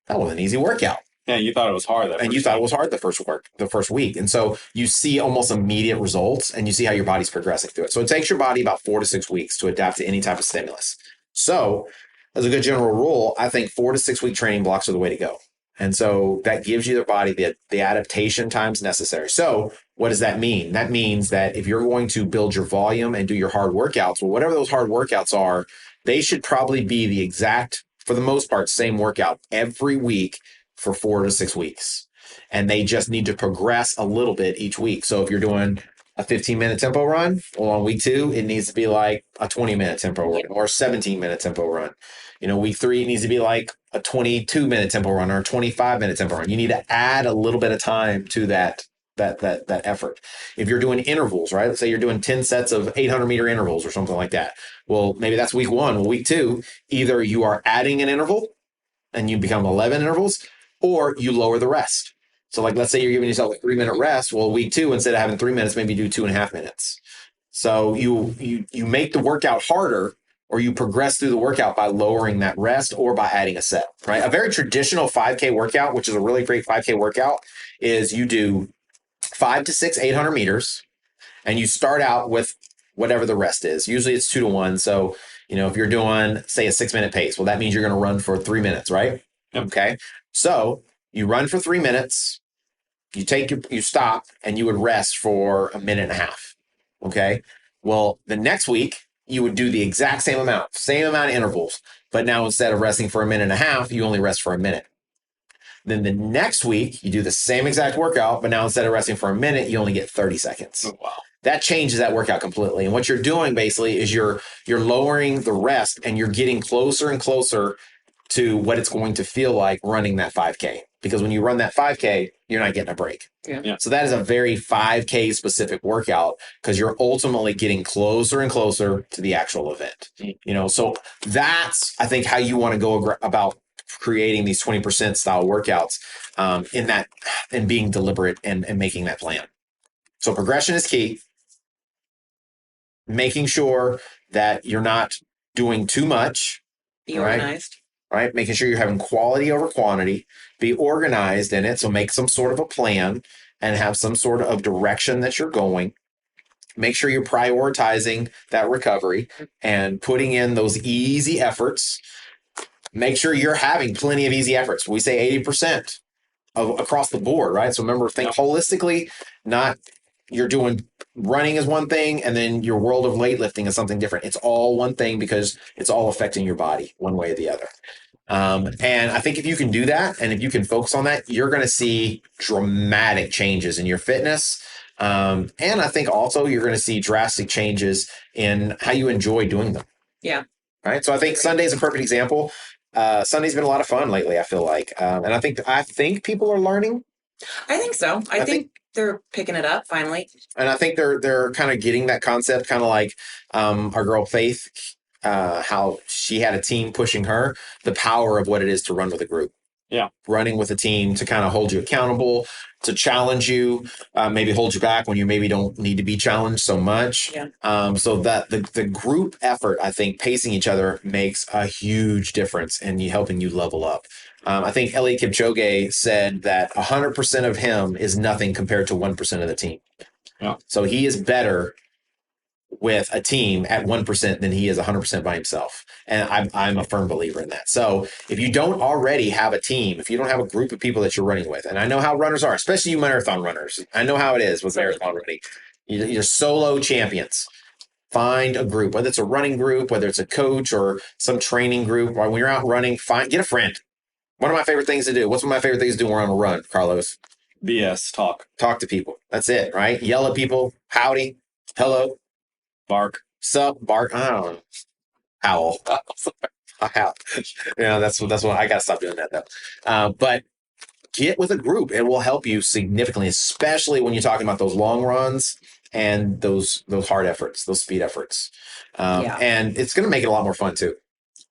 that was an easy workout. Yeah, you thought it was hard. And you thought it was hard the first week. And so you see almost immediate results and you see how your body's progressing through it. So it takes your body about 4 to 6 weeks to adapt to any type of stimulus. So as a good general rule, I think 4 to 6 week training blocks are the way to go. And so that gives you the body the adaptation times necessary. So what does that mean? That means that if you're going to build your volume and do your hard workouts, well, whatever those hard workouts are, they should probably be the exact, for the most part, same workout every week for 4 to 6 weeks. And they just need to progress a little bit each week. So if you're doing a 15-minute tempo run, well, on week 2, it needs to be like a 20-minute tempo run or a 17-minute tempo run. Week 3, it needs to be like a 22-minute tempo run or a 25-minute tempo run. You need to add a little bit of time to that effort. If you're doing intervals, right? Let's say you're doing 10 sets of 800-meter intervals or something like that. Well, maybe that's week 1. Well, week 2, either you are adding an interval and you become 11 intervals, or you lower the rest. So like, let's say you're giving yourself a 3-minute rest. Well, week 2, instead of having 3 minutes, maybe do 2.5 minutes. So you make the workout harder, or you progress through the workout by lowering that rest or by adding a set, right? A very traditional 5K workout, which is a really great 5K workout, is you do 5 to 6 800 meters, and you start out with whatever the rest is. Usually it's 2 to 1. So, if you're doing, say, a 6-minute pace, well, that means you're going to run for 3 minutes, right? Yep. Okay. So you run for 3 minutes, you stop, and you would rest for a minute and a half. Okay. Well, the next week you would do the exact same amount of intervals, but now instead of resting for a minute and a half, you only rest for a minute. Then the next week you do the same exact workout, but now instead of resting for a minute, you only get 30 seconds. Oh, wow. That changes that workout completely. And what you're doing basically is you're lowering the rest, and you're getting closer and closer to what it's going to feel like running that 5K. Because when you run that 5K, you're not getting a break. Yeah. So that is a very 5K specific workout, because you're ultimately getting closer and closer to the actual event. So that's, I think, how you want to go about creating these 20% style workouts, in being deliberate and making that plan. So progression is key. Making sure that you're not doing too much. Be organized. Right? Making sure you're having quality over quantity. Be organized in it. So make some sort of a plan and have some sort of direction that you're going. Make sure you're prioritizing that recovery and putting in those easy efforts. Make sure you're having plenty of easy efforts. We say 80% across the board, right? So remember, think holistically, not you're doing running is one thing, and then your world of weightlifting is something different. It's all one thing, because it's all affecting your body one way or the other. And I think if you can do that, and if you can focus on that, you're going to see dramatic changes in your fitness. And I think also you're going to see drastic changes in how you enjoy doing them. Yeah. Right. So I think Sunday's a perfect example. Sunday's been a lot of fun lately, I feel like. And I think people are learning. I think so. I think they're picking it up finally. And I think they're kind of getting that concept, kind of like our girl Faith, how she had a team pushing her, the power of what it is to run with a group. Yeah. Running with a team to kind of hold you accountable, to challenge you, maybe hold you back when you maybe don't need to be challenged so much. Yeah. So that the group effort, I think, pacing each other makes a huge difference in helping you level up. I think Faith Kipyegon said that 100% of him is nothing compared to 1% of the team. Yeah. So he is better with a team at 1% than he is 100% by himself. And I'm a firm believer in that. So if you don't already have a team, if you don't have a group of people that you're running with, and I know how runners are, especially you marathon runners, I know how it is with marathon running. You're solo champions. Find a group, whether it's a running group, whether it's a coach or some training group, or when you're out running, get a friend. One of my favorite things to do. What's one of my favorite things to do when I'm on a run, Carlos? BS, talk. Talk to people. That's it, right? Yell at people. Howdy. Hello. Bark. Sup. Bark. I don't know. Howl. Howl. That's what I got to stop doing that, though. But get with a group. It will help you significantly, especially when you're talking about those long runs and those hard efforts, those speed efforts. And it's going to make it a lot more fun, too.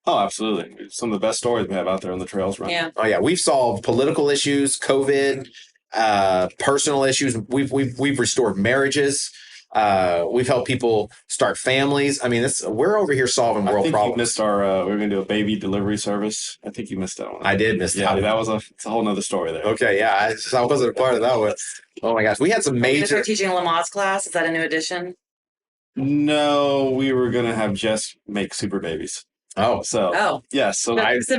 Oh, absolutely. Some of the best stories we have out there on the trails run. Yeah. Oh, yeah. We've solved political issues, COVID, personal issues. We've restored marriages. We've helped people start families. I mean, we're over here solving world I think problems. you missed our. We were going to do a baby delivery service. I think you missed that one. I did miss that. Yeah, that was it's a whole nother story there. Okay, yeah, I wasn't a part of that one. Oh my gosh, we had some Are you gonna major. start teaching a Lamaze class? Is that a new addition? No, we were going to have Jess make super babies. Oh, So Oh, yes, so I was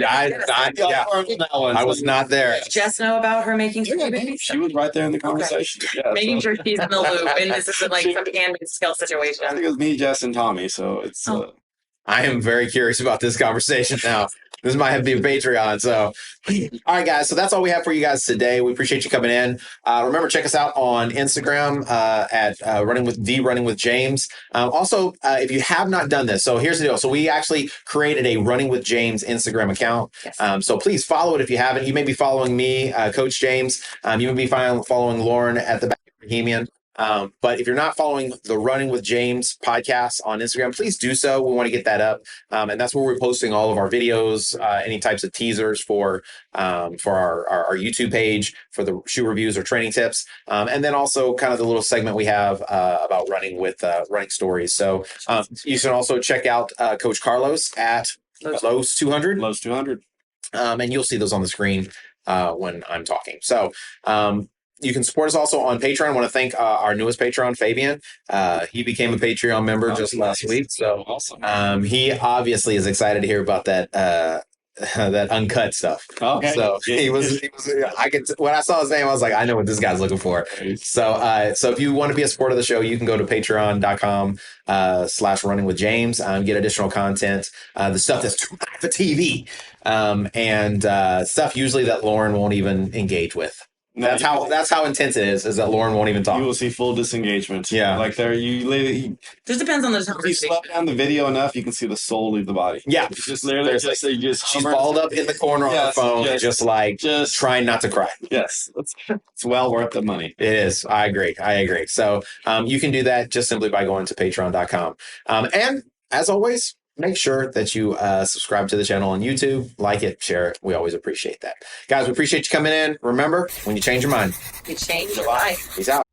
not there. does Jess know about her making Yeah, super babies? she was right there in the conversation. Yeah, Making so- sure she's in the loop, and this isn't like some handmaid's tale I think situation. it was me, Jess, and Tommy. So it's Oh. I am very curious about this conversation now. This might have to be a Patreon. So, all right, guys. So that's all we have for you guys today. We appreciate you coming in. Remember, check us out on Instagram at Running with James. Also, if you have not done this, so here's the deal. So we actually created a Running with James Instagram account. Yes. So please follow it if you haven't. You may be following me, Coach James. You may be following Lauren at the back of Bohemian. But if you're not following the Running with James podcast on Instagram, please do so. We want to get that up. And that's where we're posting all of our videos, any types of teasers for our YouTube page, for the shoe reviews or training tips. And then also kind of the little segment we have about running with running stories. So you can also check out Coach Carlos at Lowe's 200. Lowe's 200. And you'll see those on the screen when I'm talking. So, you can support us also on Patreon. I want to thank our newest patron, Fabian. He became a Patreon member just last week. So awesome. He obviously is excited to hear about that that uncut stuff. Okay. So he was when I saw his name, I was like, I know what this guy's looking for. So if you want to be a supporter of the show, you can go to patreon.com/running with James, get additional content, the stuff that's too high for TV, and stuff usually that Lauren won't even engage with. That's how intense it is that Lauren won't even talk. You will see full disengagement. Yeah. Like there, you Just depends on the if you conversation. slow down the video enough, you can see the soul leave the body. Yeah. It's just literally just She's balled up in the corner on her phone, just trying not to cry. Yes. It's well worth the money. It is. I agree. So you can do that just simply by going to patreon.com. And as always, make sure that you subscribe to the channel on YouTube, like it, share it. We always appreciate that. Guys, we appreciate you coming in. Remember, when you change your mind, You change your life. peace out.